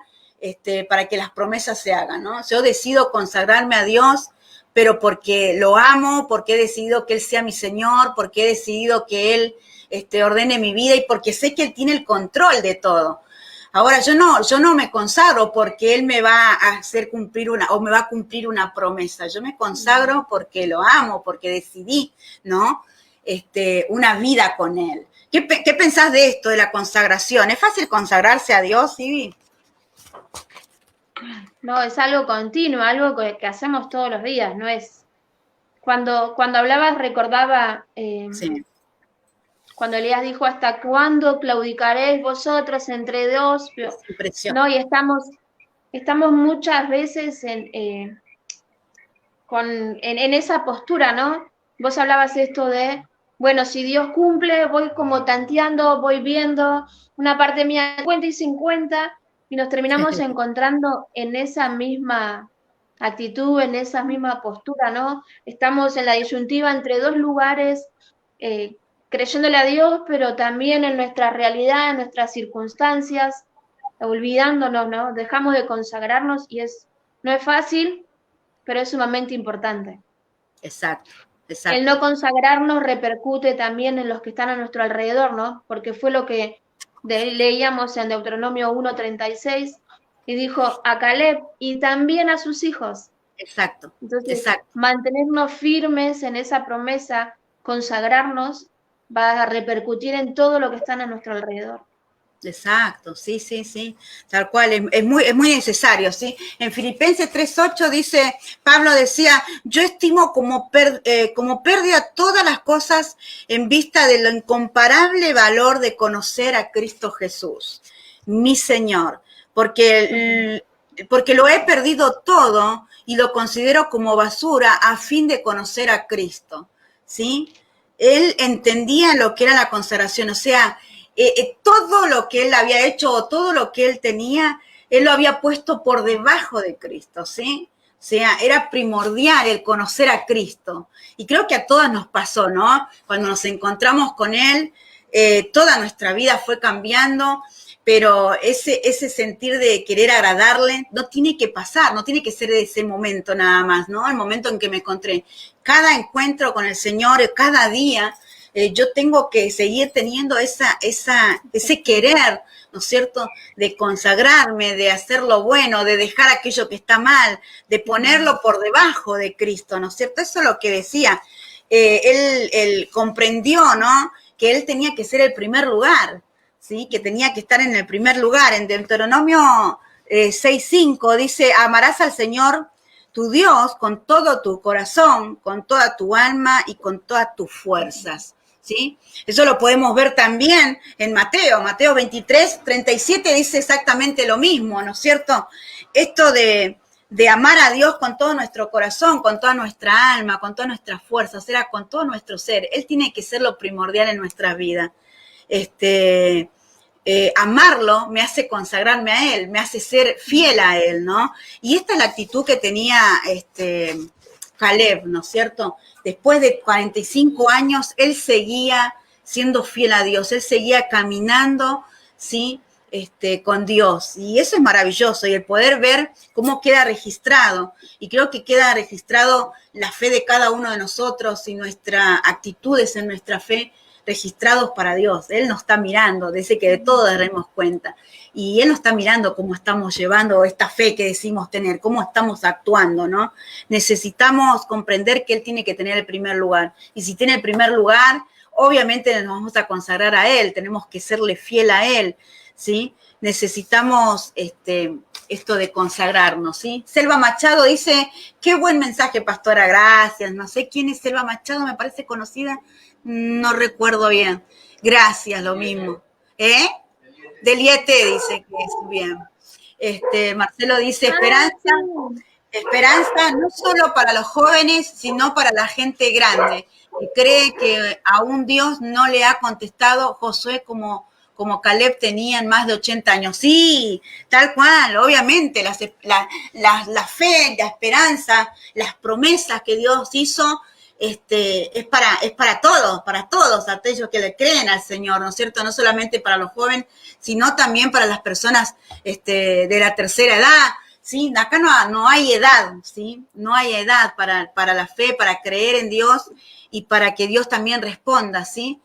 para que las promesas se hagan, ¿no? Yo decido consagrarme a Dios, pero porque lo amo, porque he decidido que Él sea mi Señor, porque he decidido que Él ordene mi vida y porque sé que Él tiene el control de todo. Ahora, yo no me consagro porque Él me va a hacer cumplir me va a cumplir una promesa. Yo me consagro porque lo amo, porque decidí, ¿no? Una vida con Él. ¿Qué pensás de esto, de la consagración? ¿Es fácil consagrarse a Dios, Ivy? No, es algo continuo, algo que hacemos todos los días, no es. Cuando hablabas recordaba Sí. cuando Elías dijo, ¿hasta cuándo claudicaréis vosotros entre dos? No, y estamos muchas veces en esa postura, ¿no? Vos hablabas esto de, bueno, si Dios cumple, voy como tanteando, voy viendo una parte mía 50 y 50, y nos terminamos encontrando en esa misma actitud, en esa misma postura, ¿no? Estamos en la disyuntiva entre dos lugares, creyéndole a Dios, pero también en nuestra realidad, en nuestras circunstancias, olvidándonos, ¿no? Dejamos de consagrarnos y no es fácil, pero es sumamente importante. Exacto. El no consagrarnos repercute también en los que están a nuestro alrededor, ¿no? Porque fue lo que leíamos en Deuteronomio 1:36, y dijo a Caleb y también a sus hijos. Exacto, Entonces, exacto. mantenernos firmes en esa promesa, consagrarnos, va a repercutir en todo lo que está a nuestro alrededor. Exacto, sí, sí, sí, tal cual, es muy necesario, ¿sí? En Filipenses 3:8 dice, Pablo decía, yo estimo como pérdida todas las cosas en vista del incomparable valor de conocer a Cristo Jesús, mi Señor, porque lo he perdido todo y lo considero como basura a fin de conocer a Cristo, ¿sí? Él entendía lo que era la consagración, o sea, todo lo que él había hecho o todo lo que él tenía, él lo había puesto por debajo de Cristo, ¿sí? O sea, era primordial el conocer a Cristo. Y creo que a todas nos pasó, ¿no? Cuando nos encontramos con Él, toda nuestra vida fue cambiando, pero ese sentir de querer agradarle no tiene que pasar, no tiene que ser de ese momento nada más, ¿no? El momento en que me encontré. Cada encuentro con el Señor, cada día, yo tengo que seguir teniendo ese querer, ¿no es cierto?, de consagrarme, de hacer lo bueno, de dejar aquello que está mal, de ponerlo por debajo de Cristo, ¿no es cierto? Eso es lo que decía. Él comprendió, ¿no?, que él tenía que ser el primer lugar, ¿sí?, que tenía que estar en el primer lugar. En Deuteronomio 6:5 dice, amarás al Señor tu Dios con todo tu corazón, con toda tu alma y con todas tus fuerzas. ¿Sí? Eso lo podemos ver también en Mateo 23:37 dice exactamente lo mismo, ¿no es cierto? Esto de amar a Dios con todo nuestro corazón, con toda nuestra alma, con todas nuestras fuerzas, será con todo nuestro ser. Él tiene que ser lo primordial en nuestra vida. Amarlo me hace consagrarme a Él, me hace ser fiel a Él, ¿no? Y esta es la actitud que tenía Caleb, ¿no es cierto? Después de 45 años, él seguía siendo fiel a Dios, él seguía caminando, ¿sí? Con Dios. Y eso es maravilloso, y el poder ver cómo queda registrado. Y creo que queda registrado la fe de cada uno de nosotros y nuestras actitudes en nuestra fe registrados para Dios. Él nos está mirando, dice que de todo daremos cuenta. Y Él nos está mirando cómo estamos llevando esta fe que decimos tener, cómo estamos actuando, ¿no? Necesitamos comprender que Él tiene que tener el primer lugar. Y si tiene el primer lugar, obviamente nos vamos a consagrar a Él, tenemos que serle fiel a Él, ¿sí? Necesitamos esto de consagrarnos, ¿sí? Selva Machado dice, qué buen mensaje, pastora, gracias. No sé quién es Selva Machado, me parece conocida, no recuerdo bien. Gracias, lo mismo. ¿Eh? Deliete dice que es bien. Marcelo dice, Sí. esperanza no solo para los jóvenes, sino para la gente grande, que cree que aún Dios no le ha contestado. Josué como Caleb tenían más de 80 años. Sí, tal cual, obviamente, la fe, la esperanza, las promesas que Dios hizo, es para todos aquellos que le creen al Señor, ¿no es cierto? No solamente para los jóvenes, sino también para las personas de la tercera edad, ¿sí? Acá no hay edad, ¿sí? No hay edad para la fe, para creer en Dios y para que Dios también responda, ¿sí?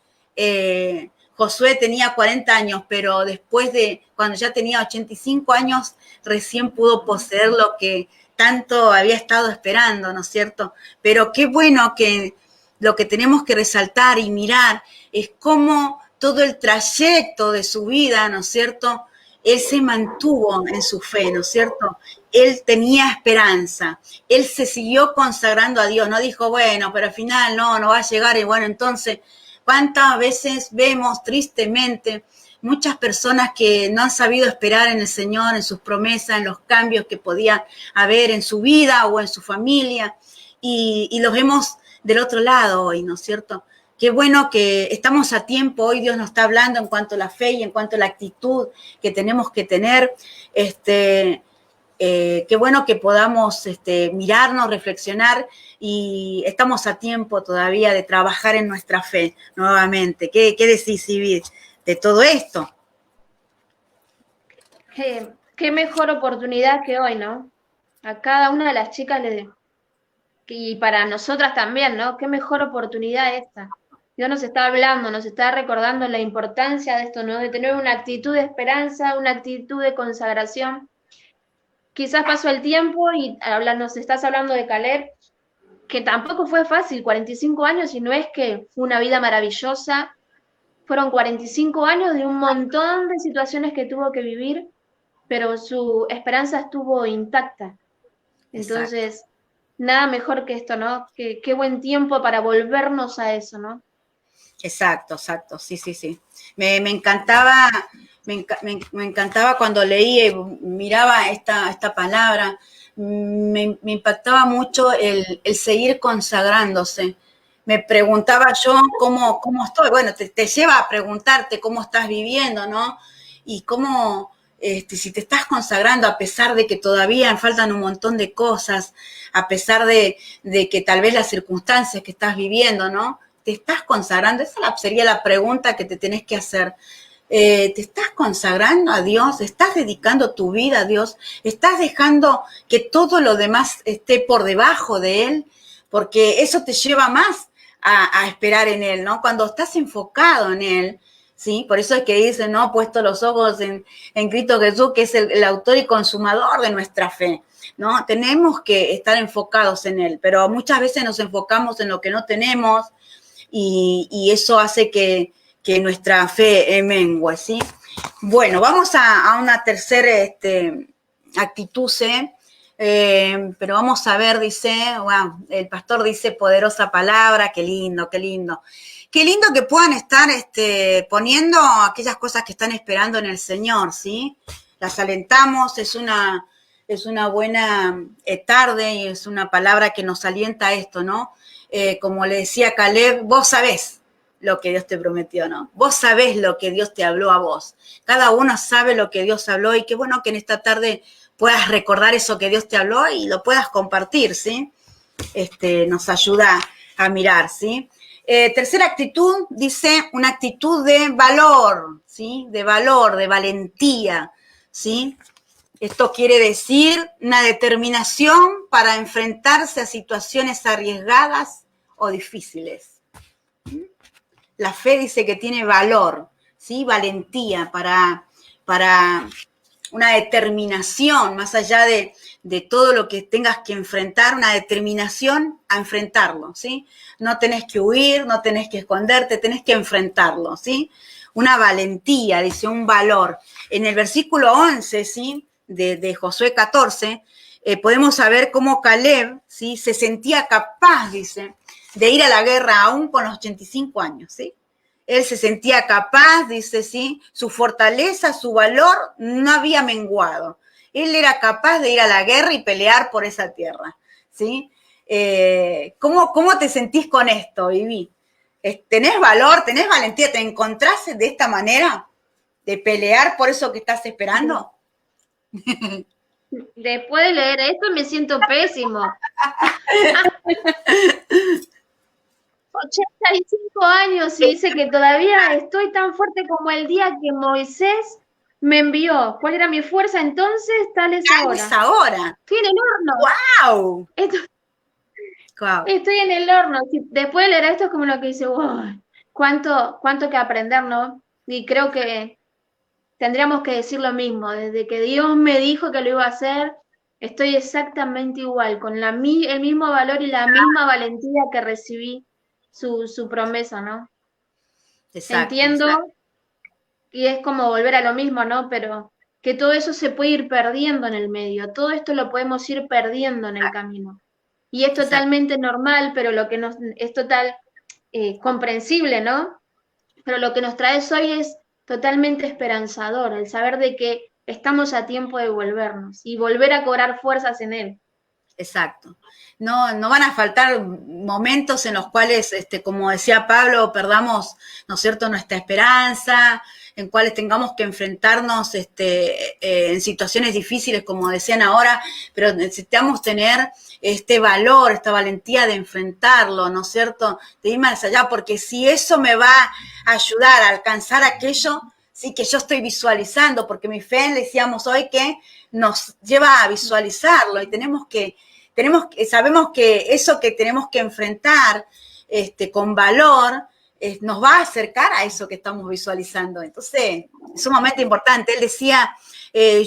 Josué tenía 40 años, pero después cuando ya tenía 85 años, recién pudo poseer lo que tanto había estado esperando, ¿no es cierto? Pero qué bueno que lo que tenemos que resaltar y mirar es cómo todo el trayecto de su vida, ¿no es cierto?, él se mantuvo en su fe, ¿no es cierto? Él tenía esperanza, él se siguió consagrando a Dios, no dijo, bueno, pero al final no va a llegar, y bueno, entonces, ¿cuántas veces vemos tristemente muchas personas que no han sabido esperar en el Señor, en sus promesas, en los cambios que podía haber en su vida o en su familia, y los vemos del otro lado hoy, ¿no es cierto? Qué bueno que estamos a tiempo, hoy Dios nos está hablando en cuanto a la fe y en cuanto a la actitud que tenemos que tener. Qué bueno que podamos mirarnos, reflexionar, y estamos a tiempo todavía de trabajar en nuestra fe nuevamente. ¿Qué decís, Ivid, de todo esto? Qué mejor oportunidad que hoy, ¿no? A cada una de las chicas y para nosotras también, ¿no? Qué mejor oportunidad esta. Dios nos está hablando, nos está recordando la importancia de esto, ¿no? De tener una actitud de esperanza, una actitud de consagración. quizás pasó el tiempo y nos estás hablando de Caleb, que tampoco fue fácil, 45 años, y no es que fue una vida maravillosa, fueron 45 años de un montón de situaciones que tuvo que vivir, pero su esperanza estuvo intacta. Exacto. Entonces, nada mejor que esto, ¿no? Qué buen tiempo para volvernos a eso, ¿no? Exacto, exacto, sí, sí, sí. Me encantaba, me encantaba cuando leía y miraba esta palabra, me impactaba mucho el seguir consagrándose. Me preguntaba yo cómo estoy. Bueno, te lleva a preguntarte cómo estás viviendo, ¿no? Y cómo, si te estás consagrando a pesar de que todavía faltan un montón de cosas, a pesar de que tal vez las circunstancias que estás viviendo, ¿no? ¿Te estás consagrando? Esa sería la pregunta que te tenés que hacer. ¿Te estás consagrando a Dios? ¿Estás dedicando tu vida a Dios? ¿Estás dejando que todo lo demás esté por debajo de Él? Porque eso te lleva más a esperar en Él, ¿no? Cuando estás enfocado en Él, ¿sí? Por eso es que dice, ¿no? Puesto los ojos en Cristo Jesús, que es el autor y consumador de nuestra fe, ¿no? Tenemos que estar enfocados en Él, pero muchas veces nos enfocamos en lo que no tenemos, y eso hace que nuestra fe mengue, ¿sí? Bueno, vamos a una tercera actitud, ¿sí? Pero vamos a ver, dice, wow, el pastor dice poderosa palabra, qué lindo, qué lindo. Qué lindo que puedan estar poniendo aquellas cosas que están esperando en el Señor, ¿sí? Las alentamos, es una buena tarde y es una palabra que nos alienta a esto, ¿no? Como le decía Caleb, vos sabés lo que Dios te prometió, ¿no? Vos sabés lo que Dios te habló a vos. Cada uno sabe lo que Dios habló, y qué bueno que en esta tarde puedas recordar eso que Dios te habló y lo puedas compartir, ¿sí? Nos ayuda a mirar, ¿sí? Tercera actitud, dice, una actitud de valor, ¿sí? De valor, de valentía, ¿sí? Esto quiere decir una determinación para enfrentarse a situaciones arriesgadas o difíciles. La fe dice que tiene valor, ¿sí? Valentía para una determinación, más allá de todo lo que tengas que enfrentar, una determinación a enfrentarlo, ¿sí? No tenés que huir, no tenés que esconderte, tenés que enfrentarlo, ¿sí? Una valentía, dice, un valor. En el versículo 11, ¿sí? De Josué 14, podemos saber cómo Caleb, ¿sí? Se sentía capaz, dice, de ir a la guerra aún con los 85 años, ¿sí? Él se sentía capaz, dice, sí, su fortaleza, su valor no había menguado. Él era capaz de ir a la guerra y pelear por esa tierra, ¿sí? ¿Cómo te sentís con esto, Vivi? ¿Tenés valor, tenés valentía? ¿Te encontrás de esta manera de pelear por eso que estás esperando? Después de leer esto me siento pésimo. 85 años y dice que todavía estoy tan fuerte como el día que Moisés me envió. ¿Cuál era mi fuerza entonces? Tal es Tal es ahora. ahora. Estoy en el horno. ¡Wow! Wow. Estoy en el horno. Después de leer esto es como lo que dice, wow, cuánto que aprender, ¿no? Y creo que tendríamos que decir lo mismo. Desde que Dios me dijo que lo iba a hacer, estoy exactamente igual, con el mismo valor y la misma valentía que recibí su promesa, ¿no? Exacto. Entiendo, y es como volver a lo mismo, ¿no? Pero que todo eso se puede ir perdiendo en el medio, todo esto lo podemos ir perdiendo en el camino. Y es Exacto. totalmente normal, pero lo que nos es total comprensible, ¿no? Pero lo que nos traes hoy es totalmente esperanzador, el saber de que estamos a tiempo de volvernos y volver a cobrar fuerzas en él. Exacto. No van a faltar momentos en los cuales, como decía Pablo, perdamos, ¿no es cierto?, nuestra esperanza, en cuales tengamos que enfrentarnos en situaciones difíciles, como decían ahora, pero necesitamos tener este valor, esta valentía de enfrentarlo, ¿no es cierto?, de ir más allá, porque si eso me va a ayudar a alcanzar aquello, sí, que yo estoy visualizando, porque mi fe, le decíamos hoy, que nos lleva a visualizarlo, y sabemos que eso que tenemos que enfrentar con valor, nos va a acercar a eso que estamos visualizando. Entonces, es sumamente importante. Él decía,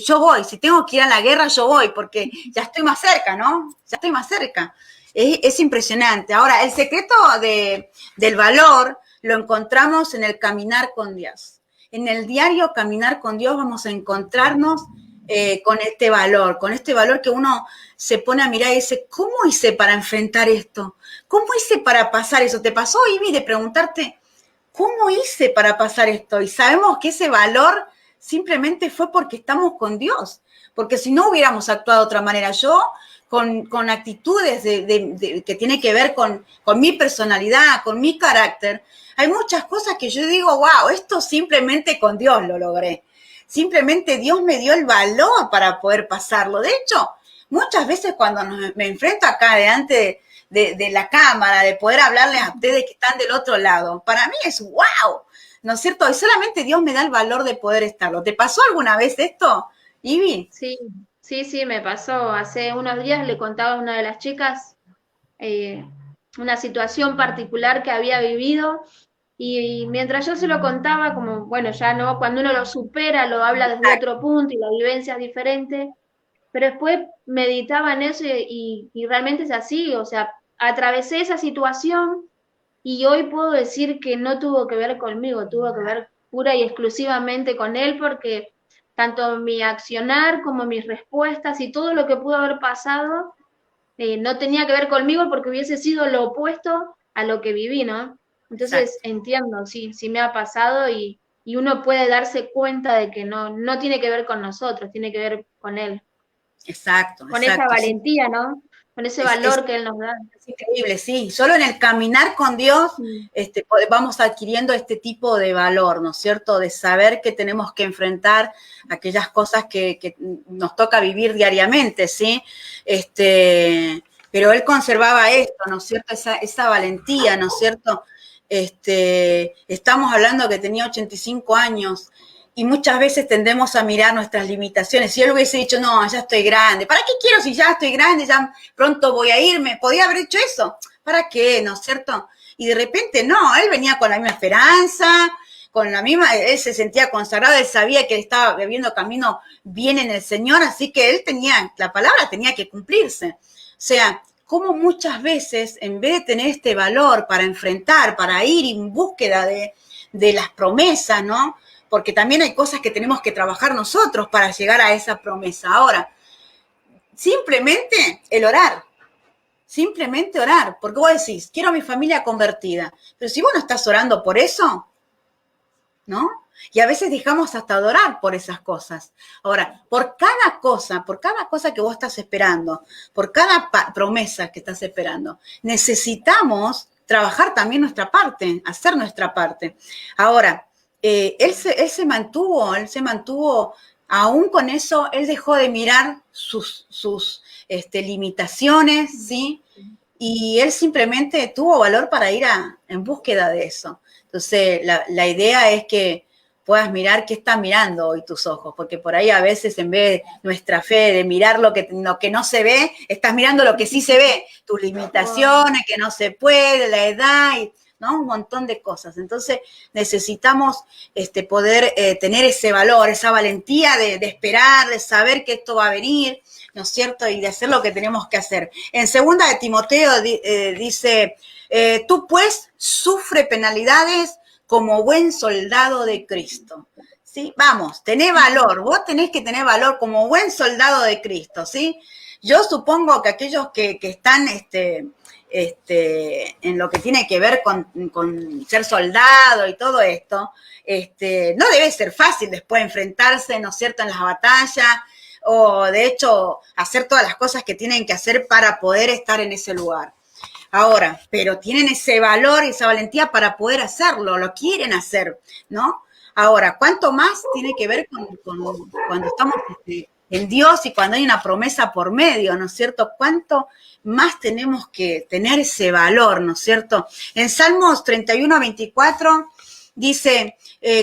yo voy, si tengo que ir a la guerra, yo voy, porque ya estoy más cerca, ¿no? Ya estoy más cerca. Es impresionante. Ahora, el secreto del valor lo encontramos en el caminar con Dios. En el diario caminar con Dios vamos a encontrarnos con este valor que uno se pone a mirar y dice, ¿cómo hice para enfrentar esto? ¿Cómo hice para pasar eso? ¿Te pasó, Ivy, de preguntarte, ¿cómo hice para pasar esto? Y sabemos que ese valor simplemente fue porque estamos con Dios, porque si no hubiéramos actuado de otra manera. Yo, con actitudes que tienen que ver con mi personalidad, con mi carácter, hay muchas cosas que yo digo, wow, esto simplemente con Dios lo logré. Simplemente Dios me dio el valor para poder pasarlo. De hecho, muchas veces cuando me enfrento acá delante de la cámara, de poder hablarles a ustedes que están del otro lado, para mí es wow, ¿no es cierto? Y solamente Dios me da el valor de poder estarlo. ¿Te pasó alguna vez esto, Ivy? Sí, sí, me pasó. Hace unos días le contaba a una de las chicas eh, una situación particular que había vivido y mientras yo se lo contaba, como, bueno, ya no, cuando uno lo supera, lo habla desde otro punto y la vivencia es diferente, pero después meditaba en eso y realmente es así, o sea, atravesé esa situación y hoy puedo decir que no tuvo que ver conmigo, tuvo que ver pura y exclusivamente con él, porque tanto mi accionar como mis respuestas y todo lo que pudo haber pasado no tenía que ver conmigo porque hubiese sido lo opuesto a lo que viví, ¿no? Entonces Exacto. entiendo, sí, sí me ha pasado y uno puede darse cuenta de que no tiene que ver con nosotros, tiene que ver con él, Exacto, con esa exacto. Sí, valentía, ¿no? Con ese es valor que él nos da. increíble, sí. Solo en el caminar con Dios Mm. vamos adquiriendo este tipo de valor, ¿no es cierto? De saber que tenemos que enfrentar aquellas cosas que nos toca vivir diariamente, ¿sí? Pero él conservaba esto, ¿no es cierto? Esa valentía, ¿no es cierto? Estamos hablando que tenía 85 años y muchas veces tendemos a mirar nuestras limitaciones. Si él hubiese dicho, no, ya estoy grande, ¿para qué quiero si ya estoy grande, ya pronto voy a irme? ¿Podía haber hecho eso? ¿Para qué? ¿No es cierto? Y de repente no, él venía con la misma esperanza, con la misma, él se sentía consagrado, él sabía que él estaba bebiendo camino bien en el Señor, así que él tenía, la palabra tenía que cumplirse. O sea, como muchas veces, en vez de tener este valor para enfrentar, para ir en búsqueda de las promesas, ¿no? Porque también hay cosas que tenemos que trabajar nosotros para llegar a esa promesa. Ahora, simplemente orar, porque vos decís, quiero a mi familia convertida, pero si vos no estás orando por eso, ¿no? Y a veces dejamos hasta adorar por esas cosas. Ahora, por cada cosa que vos estás esperando, por cada promesa que estás esperando, necesitamos trabajar también nuestra parte, hacer nuestra parte. Ahora, él se mantuvo, aún con eso, él dejó de mirar sus limitaciones, ¿sí? Y él simplemente tuvo valor para ir en búsqueda de eso. Entonces, la idea es que puedas mirar qué están mirando hoy tus ojos, porque por ahí a veces en vez de nuestra fe de mirar lo que no se ve, estás mirando lo que sí se ve, tus limitaciones, que no se puede, la edad, ¿no? Un montón de cosas. Entonces necesitamos poder tener ese valor, esa valentía de esperar, de saber que esto va a venir, ¿no es cierto? Y de hacer lo que tenemos que hacer. En segunda de Timoteo dice, tú pues sufre penalidades como buen soldado de Cristo. ¿Sí? Vamos, tenés valor, vos tenés que tener valor como buen soldado de Cristo, ¿sí? Yo supongo que aquellos que están en lo que tiene que ver con ser soldado y todo esto, no debe ser fácil después enfrentarse, ¿no es cierto?, en las batallas, o de hecho hacer todas las cosas que tienen que hacer para poder estar en ese lugar. Ahora, pero tienen ese valor y esa valentía para poder hacerlo, lo quieren hacer, ¿no? Ahora, ¿cuánto más tiene que ver con cuando estamos en Dios y cuando hay una promesa por medio, ¿no es cierto? ¿Cuánto más tenemos que tener ese valor, ¿no es cierto? En Salmos 31-24 dice,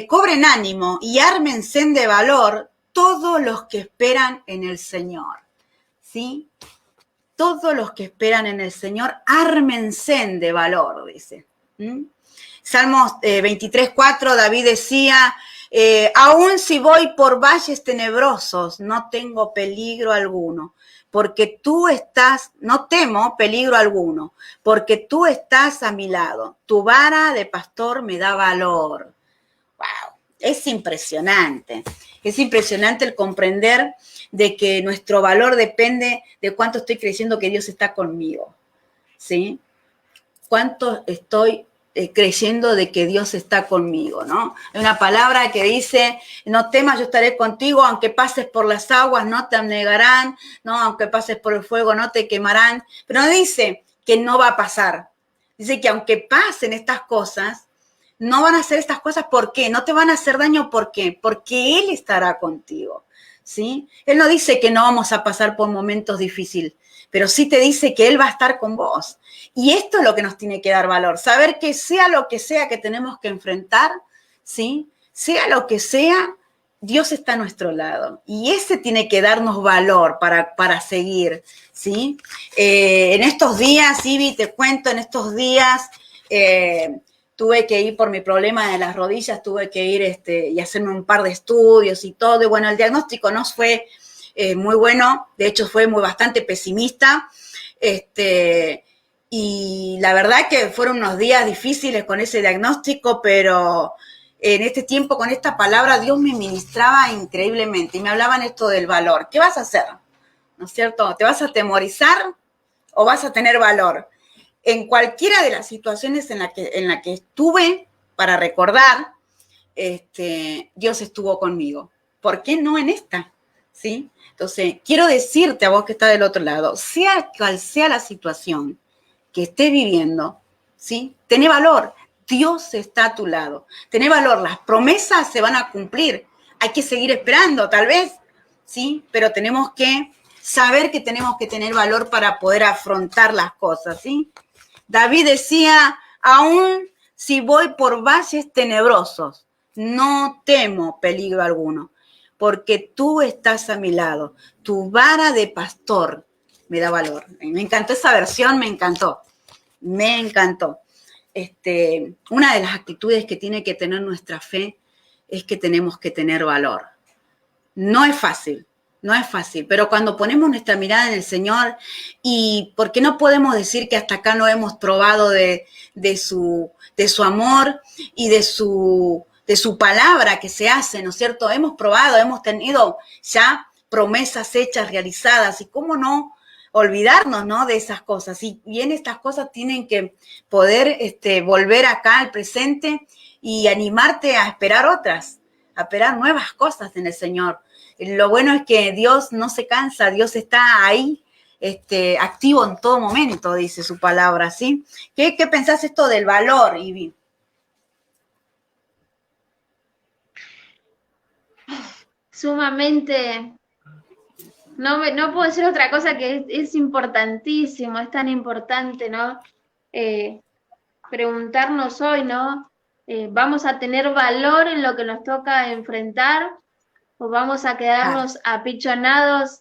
cobren ánimo y ármense de valor todos los que esperan en el Señor, ¿sí? Todos los que esperan en el Señor, ármense de valor, dice. ¿Mm? Salmos 23:4, David decía, aún si voy por valles tenebrosos, no tengo peligro alguno, porque tú estás, no temo peligro alguno, porque tú estás a mi lado. Tu vara de pastor me da valor. Wow, es impresionante el comprender de que nuestro valor depende de cuánto estoy creyendo que Dios está conmigo, ¿sí? Cuánto estoy creyendo de que Dios está conmigo, ¿no? Hay una palabra que dice, no temas, yo estaré contigo, aunque pases por las aguas, no te anegarán, ¿no? Aunque pases por el fuego, no te quemarán, pero no dice que no va a pasar, dice que aunque pasen estas cosas, no van a hacer estas cosas, ¿por qué? No te van a hacer daño, ¿por qué? Porque Él estará contigo, ¿sí? Él no dice que no vamos a pasar por momentos difíciles, pero sí te dice que Él va a estar con vos. Y esto es lo que nos tiene que dar valor, saber que sea lo que sea que tenemos que enfrentar, ¿sí? Sea lo que sea, Dios está a nuestro lado. Y ese tiene que darnos valor para seguir, ¿sí? En estos días, Ivy, te cuento, en estos días tuve que ir por mi problema de las rodillas, tuve que ir y hacerme un par de estudios y todo. Y bueno, el diagnóstico no fue muy bueno, de hecho fue bastante pesimista, y la verdad que fueron unos días difíciles con ese diagnóstico, pero en este tiempo con esta palabra Dios me ministraba increíblemente y me hablaban esto del valor. ¿Qué vas a hacer? ¿No es cierto? ¿Te vas a atemorizar o vas a tener valor? En cualquiera de las situaciones en la que estuve, para recordar, Dios estuvo conmigo. ¿Por qué no en esta? ¿Sí? Entonces, quiero decirte a vos que estás del otro lado, sea cual sea la situación que estés viviendo, ¿sí? Tené valor, Dios está a tu lado. Tené valor, las promesas se van a cumplir. Hay que seguir esperando, tal vez, ¿sí? Pero tenemos que saber que tenemos que tener valor para poder afrontar las cosas, ¿sí? David decía, aún si voy por valles tenebrosos, no temo peligro alguno, porque tú estás a mi lado. Tu vara de pastor me da valor. Me encantó esa versión, me encantó. Me encantó. Una de las actitudes que tiene que tener nuestra fe es que tenemos que tener valor. No es fácil, no es fácil, pero cuando ponemos nuestra mirada en el Señor, y porque no podemos decir que hasta acá no hemos probado de su amor y de su palabra que se hace, ¿no es cierto? Hemos probado, hemos tenido ya promesas hechas, realizadas, y cómo no olvidarnos, ¿no?, de esas cosas. Y bien, estas cosas tienen que poder volver acá al presente y animarte a esperar otras, a esperar nuevas cosas en el Señor. Lo bueno es que Dios no se cansa, Dios está ahí, activo en todo momento, dice su palabra, ¿sí? ¿Qué pensás esto del valor, Ivy? Sumamente, no puedo decir otra cosa que es importantísimo, es tan importante, ¿no? Preguntarnos hoy, ¿no? ¿Vamos a tener valor en lo que nos toca enfrentar o vamos a quedarnos apichonados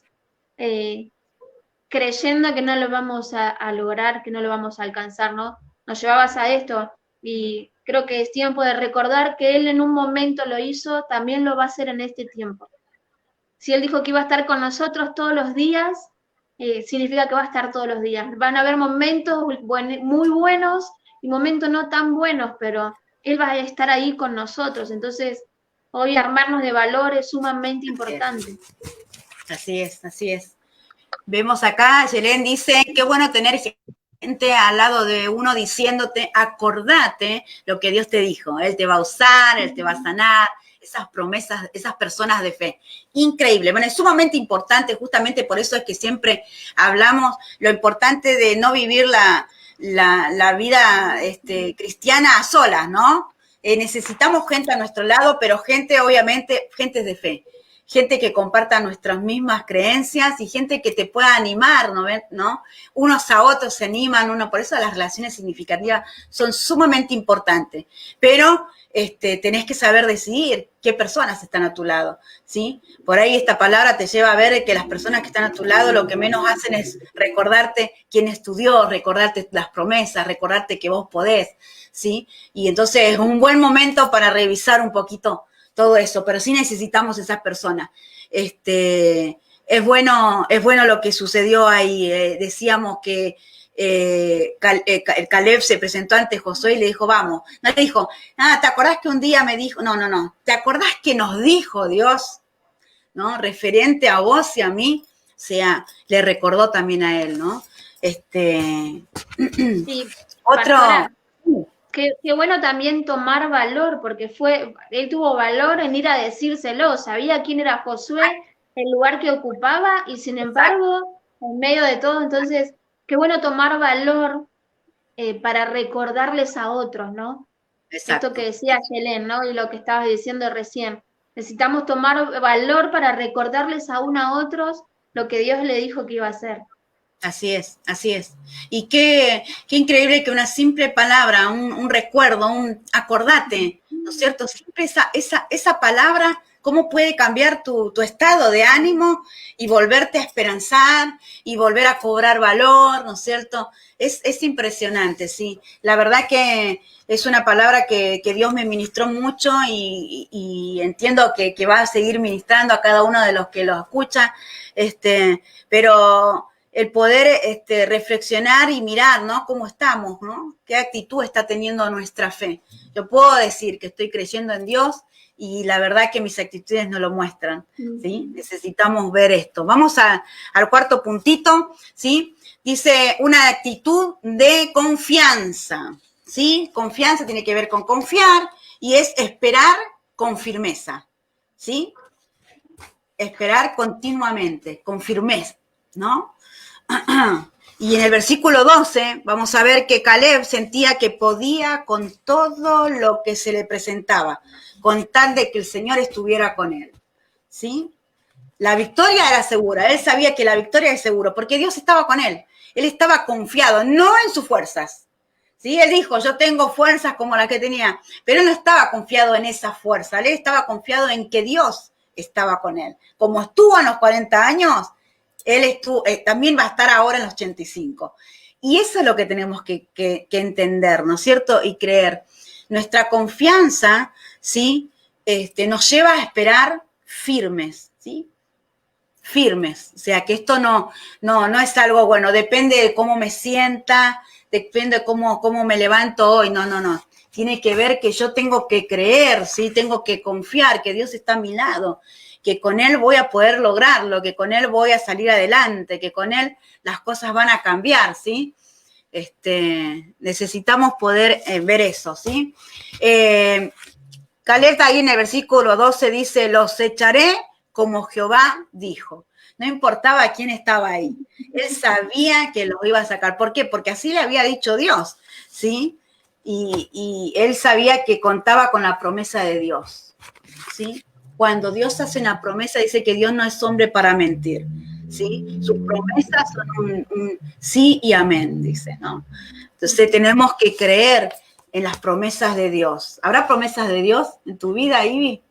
creyendo que no lo vamos a lograr, que no lo vamos a alcanzar, ¿no? Nos llevabas a esto y creo que es tiempo de recordar que Él en un momento lo hizo, también lo va a hacer en este tiempo. Si Él dijo que iba a estar con nosotros todos los días, significa que va a estar todos los días. Van a haber momentos muy buenos y momentos no tan buenos, pero Él va a estar ahí con nosotros. Entonces, hoy armarnos de valor es sumamente importante. Así es, así es. Vemos acá, Yelén dice, qué bueno tener gente al lado de uno diciéndote, acordate lo que Dios te dijo. Él te va a usar, Él te va a sanar, esas promesas, esas personas de fe. Increíble. Bueno, es sumamente importante, justamente por eso es que siempre hablamos lo importante de no vivir la vida cristiana a solas, ¿no? Necesitamos gente a nuestro lado, pero gente, obviamente, gente de fe. gente que comparta nuestras mismas creencias y gente que te pueda animar, ¿no? Unos a otros se animan, por eso las relaciones significativas son sumamente importantes, pero tenés que saber decidir qué personas están a tu lado, ¿sí? Por ahí esta palabra te lleva a ver que las personas que están a tu lado lo que menos hacen es recordarte quién es tu Dios, recordarte las promesas, recordarte que vos podés, ¿sí? Y entonces es un buen momento para revisar un poquito todo eso, pero sí necesitamos esas personas. Es bueno lo que sucedió ahí. Decíamos que Caleb se presentó ante Josué y le dijo, vamos. No le dijo, ¿te acordás que un día me dijo? No. ¿Te acordás que nos dijo Dios, ¿no? Referente a vos y a mí, o sea, le recordó también a él, ¿no? Sí, otro... Pastora, qué bueno también tomar valor, porque él tuvo valor en ir a decírselo, sabía quién era Josué, el lugar que ocupaba, y sin embargo, en medio de todo, entonces, qué bueno tomar valor para recordarles a otros, ¿no? Esto Exacto. que decía Yelén, ¿no? Y lo que estabas diciendo recién. Necesitamos tomar valor para recordarles aún a otros lo que Dios le dijo que iba a hacer. Así es, así es. Y qué increíble que una simple palabra, un recuerdo, un acordate, ¿no es cierto? Siempre esa palabra, cómo puede cambiar tu estado de ánimo y volverte a esperanzar y volver a cobrar valor, ¿no es cierto? Es impresionante, sí. La verdad que es una palabra que Dios me ministró mucho y entiendo que va a seguir ministrando a cada uno de los que lo escucha, pero el poder reflexionar y mirar, ¿no? Cómo estamos, ¿no? Qué actitud está teniendo nuestra fe. Yo puedo decir que estoy creyendo en Dios y la verdad que mis actitudes no lo muestran, ¿sí? Necesitamos ver esto. Vamos al cuarto puntito, ¿sí? Dice una actitud de confianza, ¿sí? Confianza tiene que ver con confiar y es esperar con firmeza, ¿sí? Esperar continuamente, con firmeza, ¿no? Y en el versículo 12 vamos a ver que Caleb sentía que podía con todo lo que se le presentaba, con tal de que el Señor estuviera con él, ¿sí? La victoria era segura, él sabía que la victoria es segura, porque Dios estaba con él, él estaba confiado, no en sus fuerzas, ¿sí? Él dijo, yo tengo fuerzas como las que tenía, pero él no estaba confiado en esa fuerza, él estaba confiado en que Dios estaba con él. Como estuvo en los 40 años, él también va a estar ahora en los 85. Y eso es lo que tenemos que entender, ¿no es cierto? Y creer. Nuestra confianza, ¿sí? Nos lleva a esperar firmes, ¿sí? Firmes. O sea, que esto no es algo, bueno, depende de cómo me sienta, depende de cómo me levanto hoy. No. Tiene que ver que yo tengo que creer, ¿sí? Tengo que confiar que Dios está a mi lado, que con Él voy a poder lograrlo, que con Él voy a salir adelante, que con Él las cosas van a cambiar, ¿sí? Necesitamos poder ver eso, ¿sí? Caleb ahí en el versículo 12 dice, los echaré como Jehová dijo. No importaba quién estaba ahí. Él sabía que los iba a sacar. ¿Por qué? Porque así le había dicho Dios, ¿sí? Y él sabía que contaba con la promesa de Dios, ¿sí? Cuando Dios hace una promesa, dice que Dios no es hombre para mentir, ¿sí? Sus promesas son un sí y amén, dice, ¿no? Entonces tenemos que creer en las promesas de Dios. ¿Habrá promesas de Dios en tu vida, Ivy?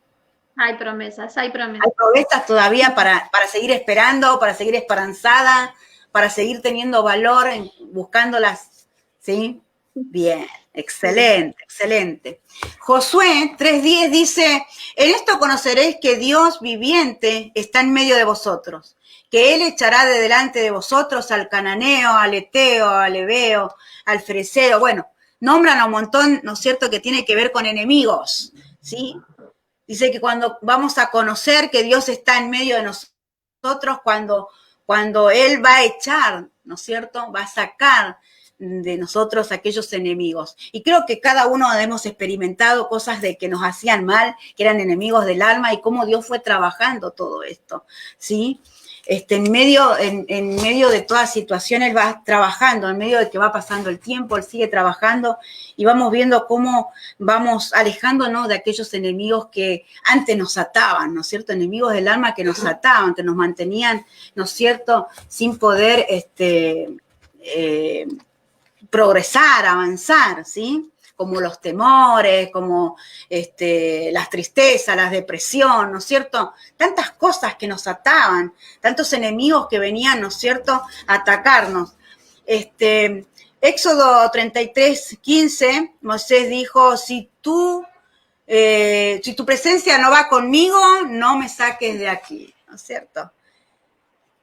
Hay promesas, hay promesas. Hay promesas todavía para seguir esperando, para seguir esperanzada, para seguir teniendo valor, buscándolas, ¿sí? Bien, excelente, excelente. Josué 3:10 dice, en esto conoceréis que Dios viviente está en medio de vosotros, que Él echará de delante de vosotros al cananeo, al eteo, al ebeo, al fereceo. Bueno, nombran a un montón, ¿no es cierto?, que tiene que ver con enemigos, ¿sí? Dice que cuando vamos a conocer que Dios está en medio de nosotros, cuando Él va a echar, ¿no es cierto?, va a sacar de nosotros aquellos enemigos. Y creo que cada uno hemos experimentado cosas de que nos hacían mal, que eran enemigos del alma, y cómo Dios fue trabajando todo esto, ¿sí? en medio de toda situación, Él va trabajando, en medio de que va pasando el tiempo, Él sigue trabajando y vamos viendo cómo vamos alejándonos de aquellos enemigos que antes nos ataban, ¿no es cierto? Enemigos del alma que nos ataban, que nos mantenían, ¿no es cierto?, sin poder progresar, avanzar, ¿sí? Como los temores, como las tristezas, la depresión, ¿no es cierto? Tantas cosas que nos ataban, tantos enemigos que venían, ¿no es cierto?, a atacarnos. Éxodo 33:15, Moisés dijo, si tu presencia no va conmigo, no me saques de aquí, ¿no es cierto?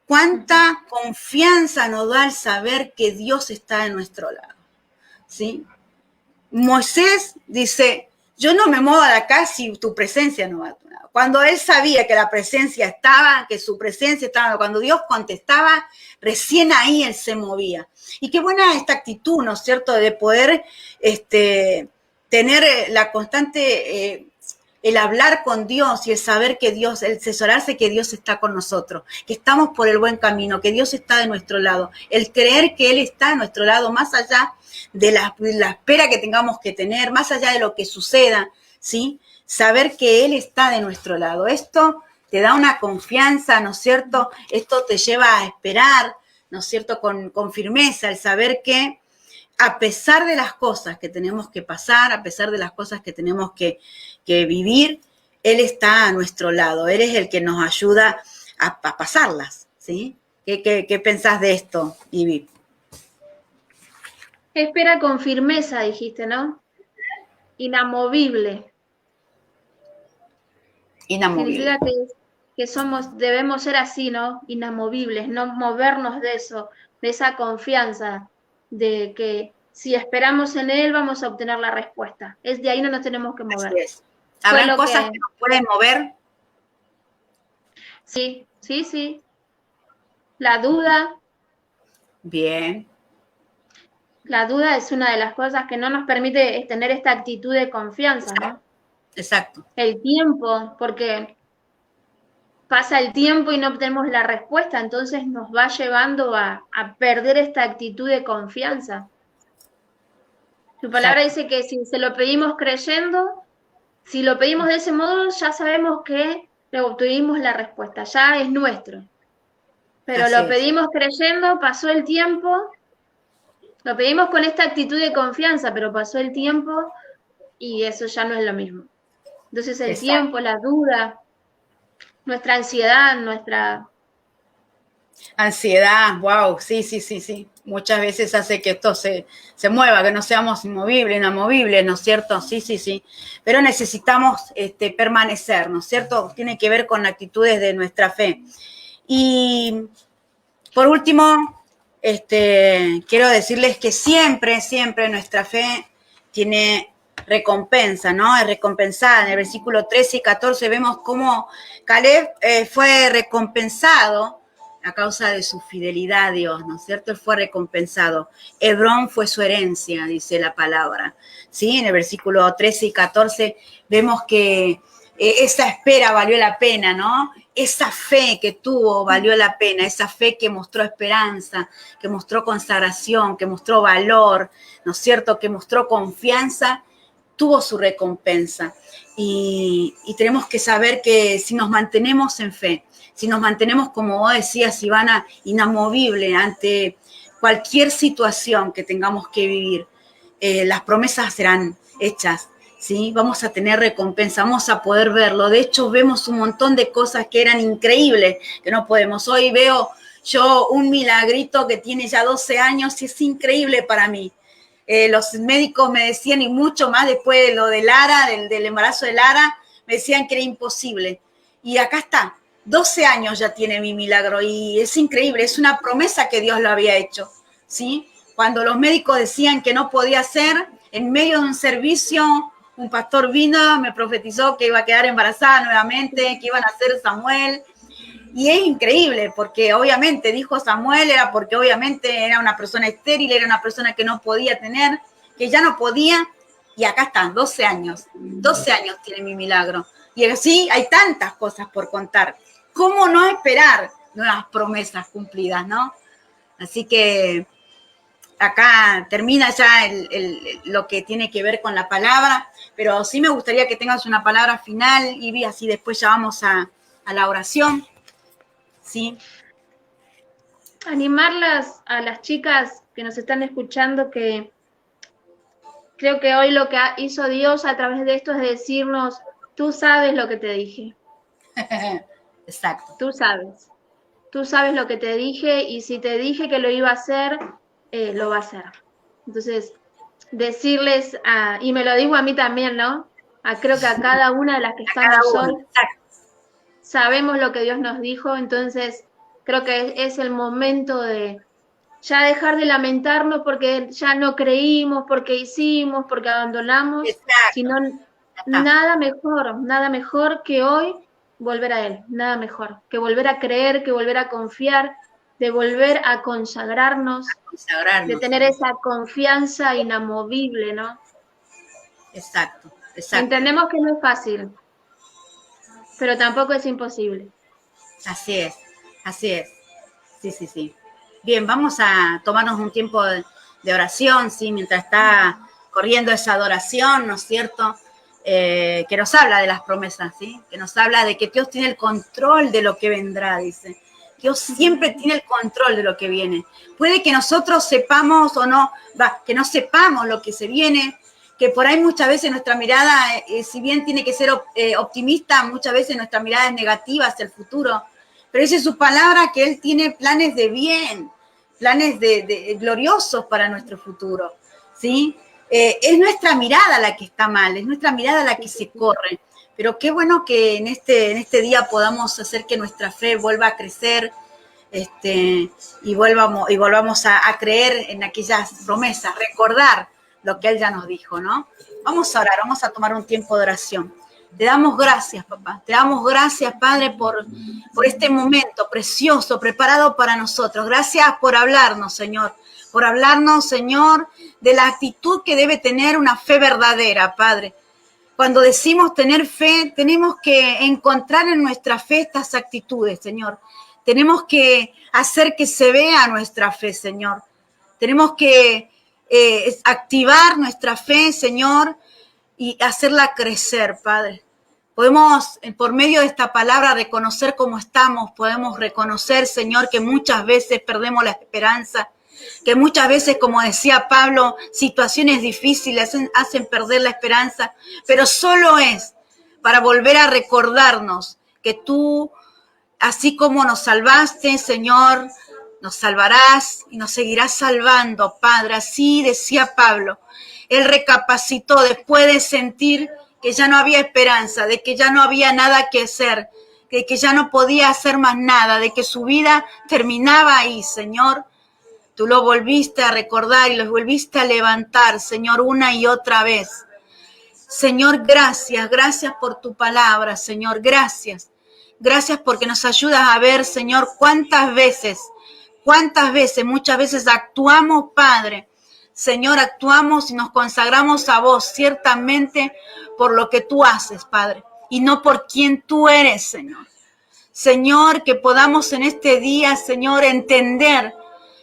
Cuánta confianza nos da el saber que Dios está de nuestro lado, ¿sí? Moisés dice, yo no me muevo de acá si tu presencia no va a tu lado. Cuando él sabía que la presencia estaba, que su presencia estaba, cuando Dios contestaba, recién ahí él se movía. Y qué buena esta actitud, ¿no es cierto?, de poder tener la constante, el hablar con Dios y el saber que Dios, el asesorarse que Dios está con nosotros, que estamos por el buen camino, que Dios está de nuestro lado, el creer que Él está a nuestro lado, más allá de la espera que tengamos que tener, más allá de lo que suceda, ¿sí? Saber que Él está de nuestro lado. Esto te da una confianza, ¿no es cierto? Esto te lleva a esperar, ¿no es cierto?, con firmeza, el saber que a pesar de las cosas que tenemos que pasar, a pesar de las cosas que tenemos que vivir, Él está a nuestro lado. Él es el que nos ayuda a pasarlas, ¿sí? ¿Qué pensás de esto, Ivy? Espera con firmeza, dijiste, ¿no? Inamovible. Inamovible. Significa que debemos ser así, ¿no? Inamovibles, no movernos de eso, de esa confianza, de que si esperamos en Él vamos a obtener la respuesta. Es de ahí no nos tenemos que mover. Así es. ¿Habrán cosas que nos pueden mover? Sí, sí, sí. La duda. Bien. La duda es una de las cosas que no nos permite tener esta actitud de confianza, ¿no? Exacto. El tiempo, porque pasa el tiempo y no obtenemos la respuesta, entonces nos va llevando a perder esta actitud de confianza. Su palabra dice que si se lo pedimos creyendo, si lo pedimos de ese modo, ya sabemos que le obtuvimos la respuesta, ya es nuestro. Pero Así lo es. pedimos creyendo, pasó el tiempo, lo pedimos con esta actitud de confianza, pero pasó el tiempo y eso ya no es lo mismo. Entonces el tiempo, la duda, nuestra ansiedad, Ansiedad, wow, sí. Muchas veces hace que esto se mueva, que no seamos inmovibles, inamovibles, ¿no es cierto? Sí. Pero necesitamos permanecer, ¿no es cierto? Tiene que ver con actitudes de nuestra fe. Y por último, quiero decirles que siempre nuestra fe tiene recompensa, ¿no? Es recompensada. En el versículo 13 y 14 vemos cómo Caleb fue recompensado a causa de su fidelidad a Dios, ¿no es cierto? Él fue recompensado. Hebrón fue su herencia, dice la palabra, ¿sí? En el versículo 13 y 14 vemos que esa espera valió la pena, ¿no? Esa fe que tuvo valió la pena, esa fe que mostró esperanza, que mostró consagración, que mostró valor, ¿no es cierto? Que mostró confianza, tuvo su recompensa. Y tenemos que saber que si nos mantenemos en fe, si nos mantenemos, como vos decías, Ivana, inamovible ante cualquier situación que tengamos que vivir, las promesas serán hechas, ¿sí? Vamos a tener recompensa, vamos a poder verlo. De hecho, vemos un montón de cosas que eran increíbles, que no podemos. Hoy veo yo un milagrito que tiene ya 12 años y es increíble para mí. Los médicos me decían, y mucho más después de lo de Lara, del embarazo de Lara, me decían que era imposible. Y acá está, 12 años ya tiene mi milagro y es increíble, es una promesa que Dios lo había hecho, ¿sí? Cuando los médicos decían que no podía ser, en medio de un servicio, un pastor vino, me profetizó que iba a quedar embarazada nuevamente, que iban a hacer Samuel. Y es increíble, porque obviamente dijo Samuel, era porque obviamente era una persona estéril, era una persona que no podía tener, que ya no podía, y acá están, 12 años tiene mi milagro. Y así hay tantas cosas por contar. ¿Cómo no esperar? nuevas promesas cumplidas, ¿no? Así que acá termina ya lo que tiene que ver con la palabra, pero sí me gustaría que tengas una palabra final, Ivy, así después ya vamos a la oración, ¿sí? Animarlas a las chicas que nos están escuchando, que creo que hoy lo que hizo Dios a través de esto es decirnos, tú sabes lo que te dije. Exacto. Tú sabes lo que te dije, y si te dije que lo iba a hacer, lo va a hacer. Entonces, decirles, y me lo digo a mí también, ¿no? Creo que a cada una de las que estamos hoy, sabemos lo que Dios nos dijo, entonces creo que es el momento de ya dejar de lamentarnos porque ya no creímos, porque hicimos, porque abandonamos, Exacto. sino nada mejor que hoy volver a Él, nada mejor que volver a creer, que volver a confiar, de volver a consagrarnos, de tener esa confianza inamovible, ¿no? Exacto. Entendemos que no es fácil, pero tampoco es imposible. Así es. Sí. Bien, vamos a tomarnos un tiempo de oración, ¿sí? Mientras está corriendo esa adoración, ¿no es cierto? Que nos habla de las promesas, ¿sí? Que nos habla de que Dios tiene el control de lo que vendrá, dice. Dios siempre tiene el control de lo que viene. Puede que nosotros sepamos o no, que no sepamos lo que se viene, que por ahí muchas veces nuestra mirada, si bien tiene que ser optimista, muchas veces nuestra mirada es negativa hacia el futuro. Pero dice su palabra que Él tiene planes de bien, planes de gloriosos para nuestro futuro, ¿sí? Es nuestra mirada la que está mal, es nuestra mirada la que se corre. Pero qué bueno que en este día podamos hacer que nuestra fe vuelva a crecer, y volvamos a creer en aquellas promesas, recordar lo que Él ya nos dijo, ¿no? Vamos a orar, vamos a tomar un tiempo de oración. Te damos gracias, papá. Te damos gracias, Padre, por este momento precioso preparado para nosotros. Gracias por hablarnos, Señor. Por hablarnos, Señor, de la actitud que debe tener una fe verdadera, Padre. Cuando decimos tener fe, tenemos que encontrar en nuestra fe estas actitudes, Señor. Tenemos que hacer que se vea nuestra fe, Señor. Tenemos que activar nuestra fe, Señor, y hacerla crecer, Padre. Podemos, por medio de esta palabra, reconocer cómo estamos. Podemos reconocer, Señor, que muchas veces perdemos la esperanza, que muchas veces, como decía Pablo, situaciones difíciles hacen perder la esperanza, pero solo es para volver a recordarnos que tú, así como nos salvaste, Señor, nos salvarás y nos seguirás salvando, Padre. Así decía Pablo. Él recapacitó después de sentir que ya no había esperanza, de que ya no había nada que hacer, de que ya no podía hacer más nada, de que su vida terminaba ahí, Señor. Tú lo volviste a recordar y lo volviste a levantar, Señor, una y otra vez. Señor, gracias por tu palabra, Señor, gracias. Gracias porque nos ayudas a ver, Señor, cuántas veces, muchas veces actuamos, Padre. Señor, actuamos y nos consagramos a vos, ciertamente por lo que tú haces, Padre, y no por quien tú eres, Señor. Señor, que podamos en este día, Señor, entender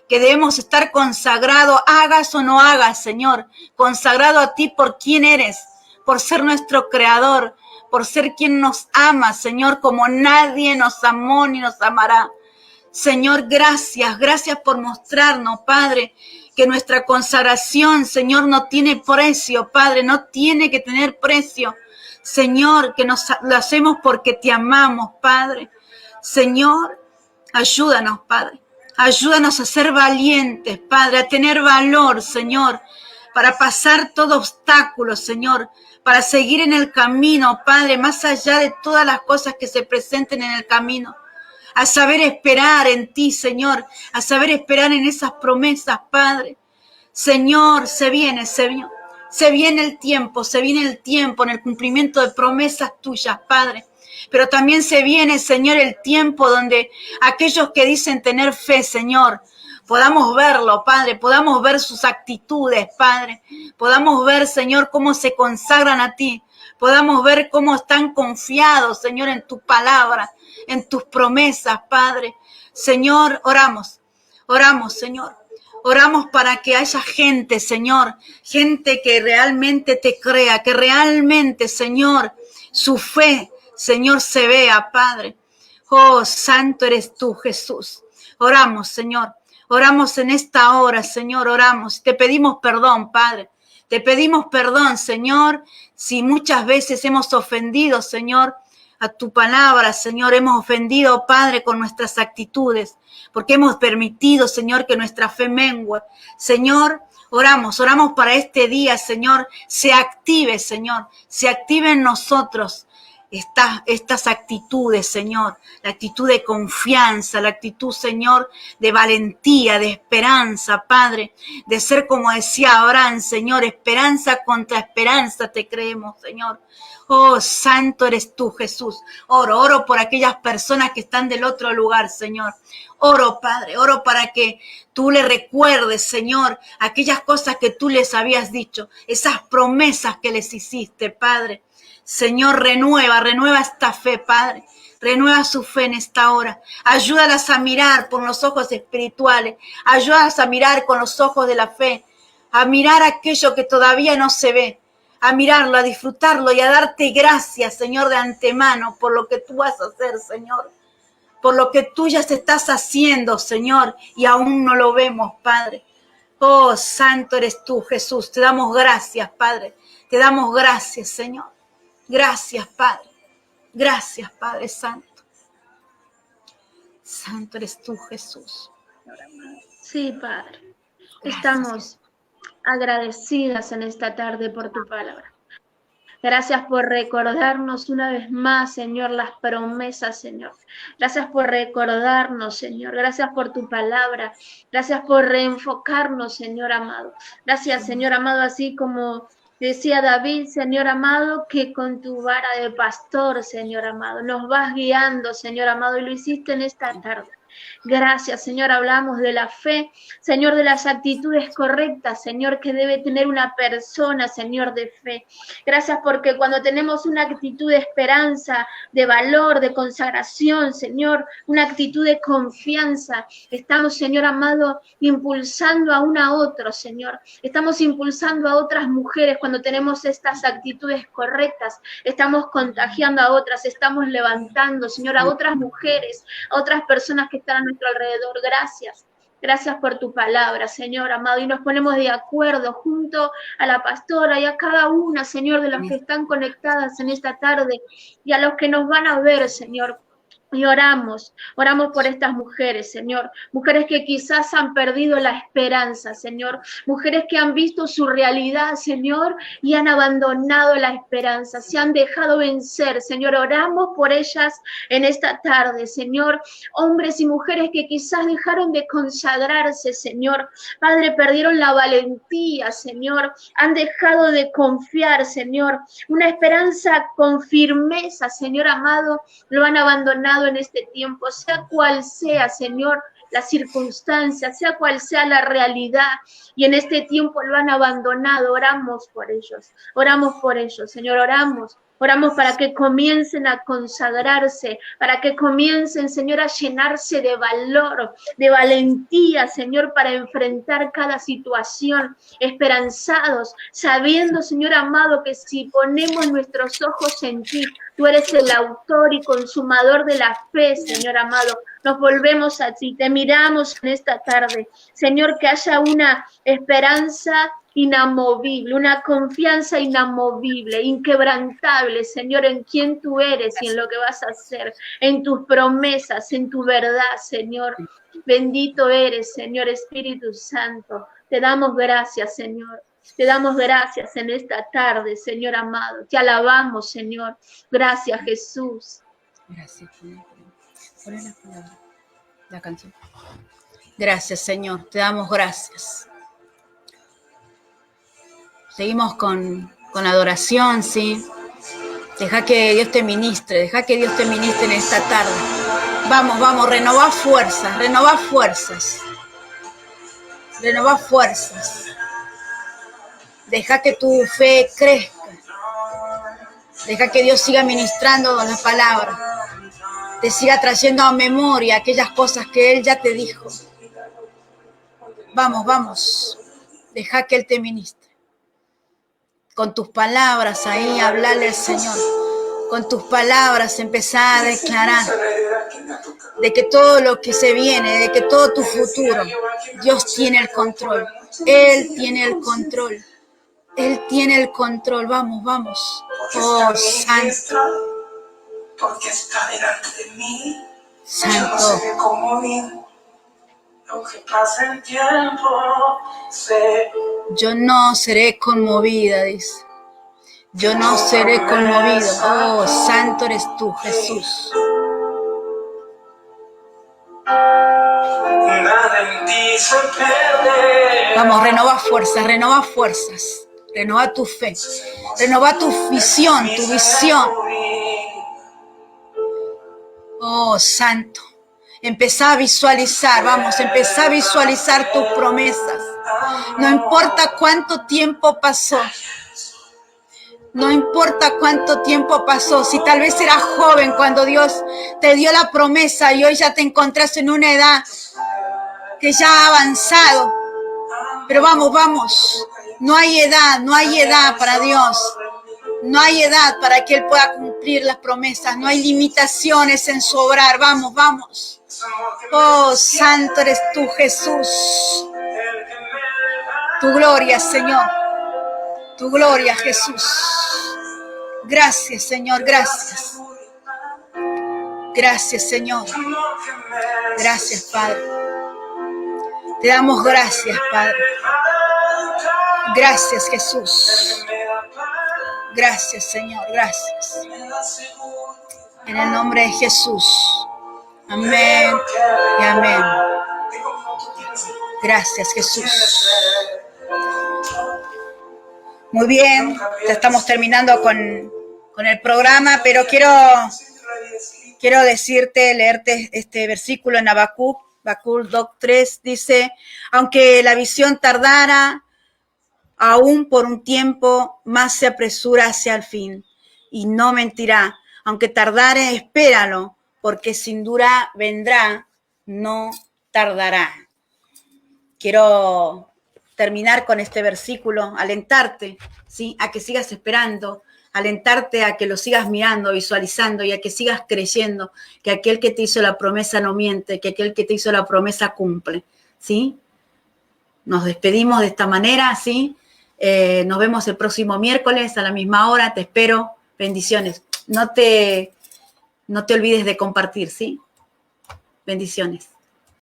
que debemos estar consagrados, hagas o no hagas, Señor, consagrado a ti por quien eres, por ser nuestro creador, por ser quien nos ama, Señor, como nadie nos amó ni nos amará. Señor, gracias por mostrarnos, Padre, que nuestra consagración, Señor, no tiene precio, Padre, no tiene que tener precio. Señor, que lo hacemos porque te amamos, Padre. Señor, ayúdanos, Padre. Ayúdanos a ser valientes, Padre, a tener valor, Señor, para pasar todo obstáculo, Señor, para seguir en el camino, Padre, más allá de todas las cosas que se presenten en el camino. A saber esperar en ti, Señor, a saber esperar en esas promesas, Padre. Señor, se viene el tiempo en el cumplimiento de promesas tuyas, Padre. Pero también se viene, Señor, el tiempo donde aquellos que dicen tener fe, Señor, podamos verlo, Padre, podamos ver sus actitudes, Padre. Podamos ver, Señor, cómo se consagran a ti. Podamos ver cómo están confiados, Señor, en tu palabra, en tus promesas, Padre. Señor, oramos, Señor. Oramos para que haya gente, Señor, gente que realmente te crea, que realmente, Señor, su fe, Señor, se vea, Padre. Oh, santo eres tú, Jesús. Oramos, Señor. Oramos en esta hora, Señor, oramos. Te pedimos perdón, Padre. Te pedimos perdón, Señor, si muchas veces hemos ofendido, Señor, a tu palabra, Señor. Hemos ofendido, Padre, con nuestras actitudes, porque hemos permitido, Señor, que nuestra fe mengue. Señor, oramos para este día, Señor, se active, Señor, se active en nosotros estas actitudes, Señor, la actitud de confianza, la actitud, Señor, de valentía, de esperanza, Padre, de ser como decía Abraham, Señor, esperanza contra esperanza te creemos, Señor. Oh, santo eres tú, Jesús. Oro por aquellas personas que están del otro lugar, Señor. Oro, Padre, oro para que tú le recuerdes, Señor, aquellas cosas que tú les habías dicho, esas promesas que les hiciste, Padre. Señor, renueva esta fe, Padre. Renueva su fe en esta hora. Ayúdalas a mirar por los ojos espirituales. Ayúdalas a mirar con los ojos de la fe. A mirar aquello que todavía no se ve. A mirarlo, a disfrutarlo y a darte gracias, Señor, de antemano por lo que tú vas a hacer, Señor. Por lo que tú ya estás haciendo, Señor, y aún no lo vemos, Padre. Oh, santo eres tú, Jesús. Te damos gracias, Padre. Te damos gracias, Señor. Gracias, Padre. Gracias, Padre Santo. Santo eres tú, Jesús. Sí, Padre. Gracias. Estamos agradecidas en esta tarde por tu palabra. Gracias por recordarnos una vez más, Señor, las promesas, Señor. Gracias por recordarnos, Señor. Gracias por tu palabra. Gracias por reenfocarnos, Señor amado. Gracias, Señor amado, así como decía David, Señor amado, que con tu vara de pastor, Señor amado, nos vas guiando, Señor amado, y lo hiciste en esta tarde. Gracias, Señor, hablamos de la fe, Señor, de las actitudes correctas, Señor, que debe tener una persona, Señor, de fe. Gracias porque cuando tenemos una actitud de esperanza, de valor, de consagración, Señor, una actitud de confianza, estamos, Señor amado, impulsando a uno a otro, Señor. Estamos impulsando a otras mujeres cuando tenemos estas actitudes correctas. Estamos contagiando a otras, estamos levantando, Señor, a otras mujeres, a otras personas que están a nuestro alrededor. Gracias. Gracias por tu palabra, Señor amado, y nos ponemos de acuerdo junto a la pastora y a cada una, Señor, de las que están conectadas en esta tarde y a los que nos van a ver, Señor. Y oramos por estas mujeres, Señor, mujeres que quizás han perdido la esperanza, Señor, mujeres que han visto su realidad, Señor, y han abandonado la esperanza, se han dejado vencer, Señor, oramos por ellas en esta tarde, Señor, hombres y mujeres que quizás dejaron de consagrarse, Señor, Padre, perdieron la valentía, Señor, han dejado de confiar, Señor, una esperanza con firmeza, Señor amado, lo han abandonado en este tiempo, sea cual sea, Señor, la circunstancia, sea cual sea la realidad, y en este tiempo lo han abandonado. Oramos por ellos, Señor, oramos para que comiencen a consagrarse, para que comiencen, Señor, a llenarse de valor, de valentía, Señor, para enfrentar cada situación, esperanzados, sabiendo, Señor amado, que si ponemos nuestros ojos en ti, tú eres el autor y consumador de la fe, Señor amado. Nos volvemos a ti, te miramos en esta tarde. Señor, que haya una esperanza inamovible, una confianza inamovible, inquebrantable, Señor, en quién tú eres y en lo que vas a hacer, en tus promesas, en tu verdad, Señor. Bendito eres, Señor Espíritu Santo. Te damos gracias, Señor. Te damos gracias en esta tarde, Señor amado. Te alabamos, Señor. Gracias, Jesús. Gracias, Señor. Poné la palabra, la canción. Gracias, Señor. Te damos gracias. Seguimos con adoración, ¿sí? Deja que Dios te ministre en esta tarde. Vamos, renová fuerzas. Deja que tu fe crezca. Deja que Dios siga ministrando con la palabra. te siga trayendo a memoria aquellas cosas que Él ya te dijo. Vamos, vamos, deja que Él te ministre. Con tus palabras ahí, hablarle al Señor. Con tus palabras empezar a declarar de que todo lo que se viene, de que todo tu futuro, Dios tiene el control. Él tiene el control. Él tiene el control. Vamos, vamos. Oh, Santo. Porque está delante de mí. Santo. Yo no seré conmovido. Aunque pase el tiempo, sé. Yo no seré conmovida, dice. Yo no seré conmovido. Oh, santo eres tú, Jesús. Nada en ti se pierde. Vamos, renova fuerzas, renova fuerzas. Renova tu fe. Renova tu visión, tu visión. Oh, santo. Empezá a visualizar, vamos, empezá a visualizar tus promesas. No importa cuánto tiempo pasó. No importa cuánto tiempo pasó, si tal vez eras joven cuando Dios te dio la promesa y hoy ya te encontrás en una edad que ya ha avanzado. Pero vamos, vamos, no hay edad para Dios. No hay edad para que Él pueda cumplir las promesas, no hay limitaciones en su obrar. Vamos, vamos. Oh, santo eres tú, Jesús. Tu gloria, Señor. Tu gloria, Jesús. Gracias, Señor, gracias. Gracias, Señor. Gracias, Padre. Te damos gracias, Padre. Gracias, Jesús. Gracias, Señor, gracias. En el nombre de Jesús. Amén y amén. Gracias, Jesús. Muy bien, ya estamos terminando con el programa, pero quiero decirte, leerte este versículo en Habacuc 2:3, dice, aunque la visión tardara, aún por un tiempo, más se apresura hacia el fin, y no mentirá. Aunque tardare, espéralo, porque sin duda vendrá, no tardará. Quiero terminar con este versículo, alentarte, ¿sí?, a que sigas esperando, alentarte a que lo sigas mirando, visualizando y a que sigas creyendo que aquel que te hizo la promesa no miente, que aquel que te hizo la promesa cumple, ¿sí? Nos despedimos de esta manera, ¿sí? Nos vemos el próximo miércoles a la misma hora, te espero, bendiciones. No te olvides de compartir, ¿sí? Bendiciones.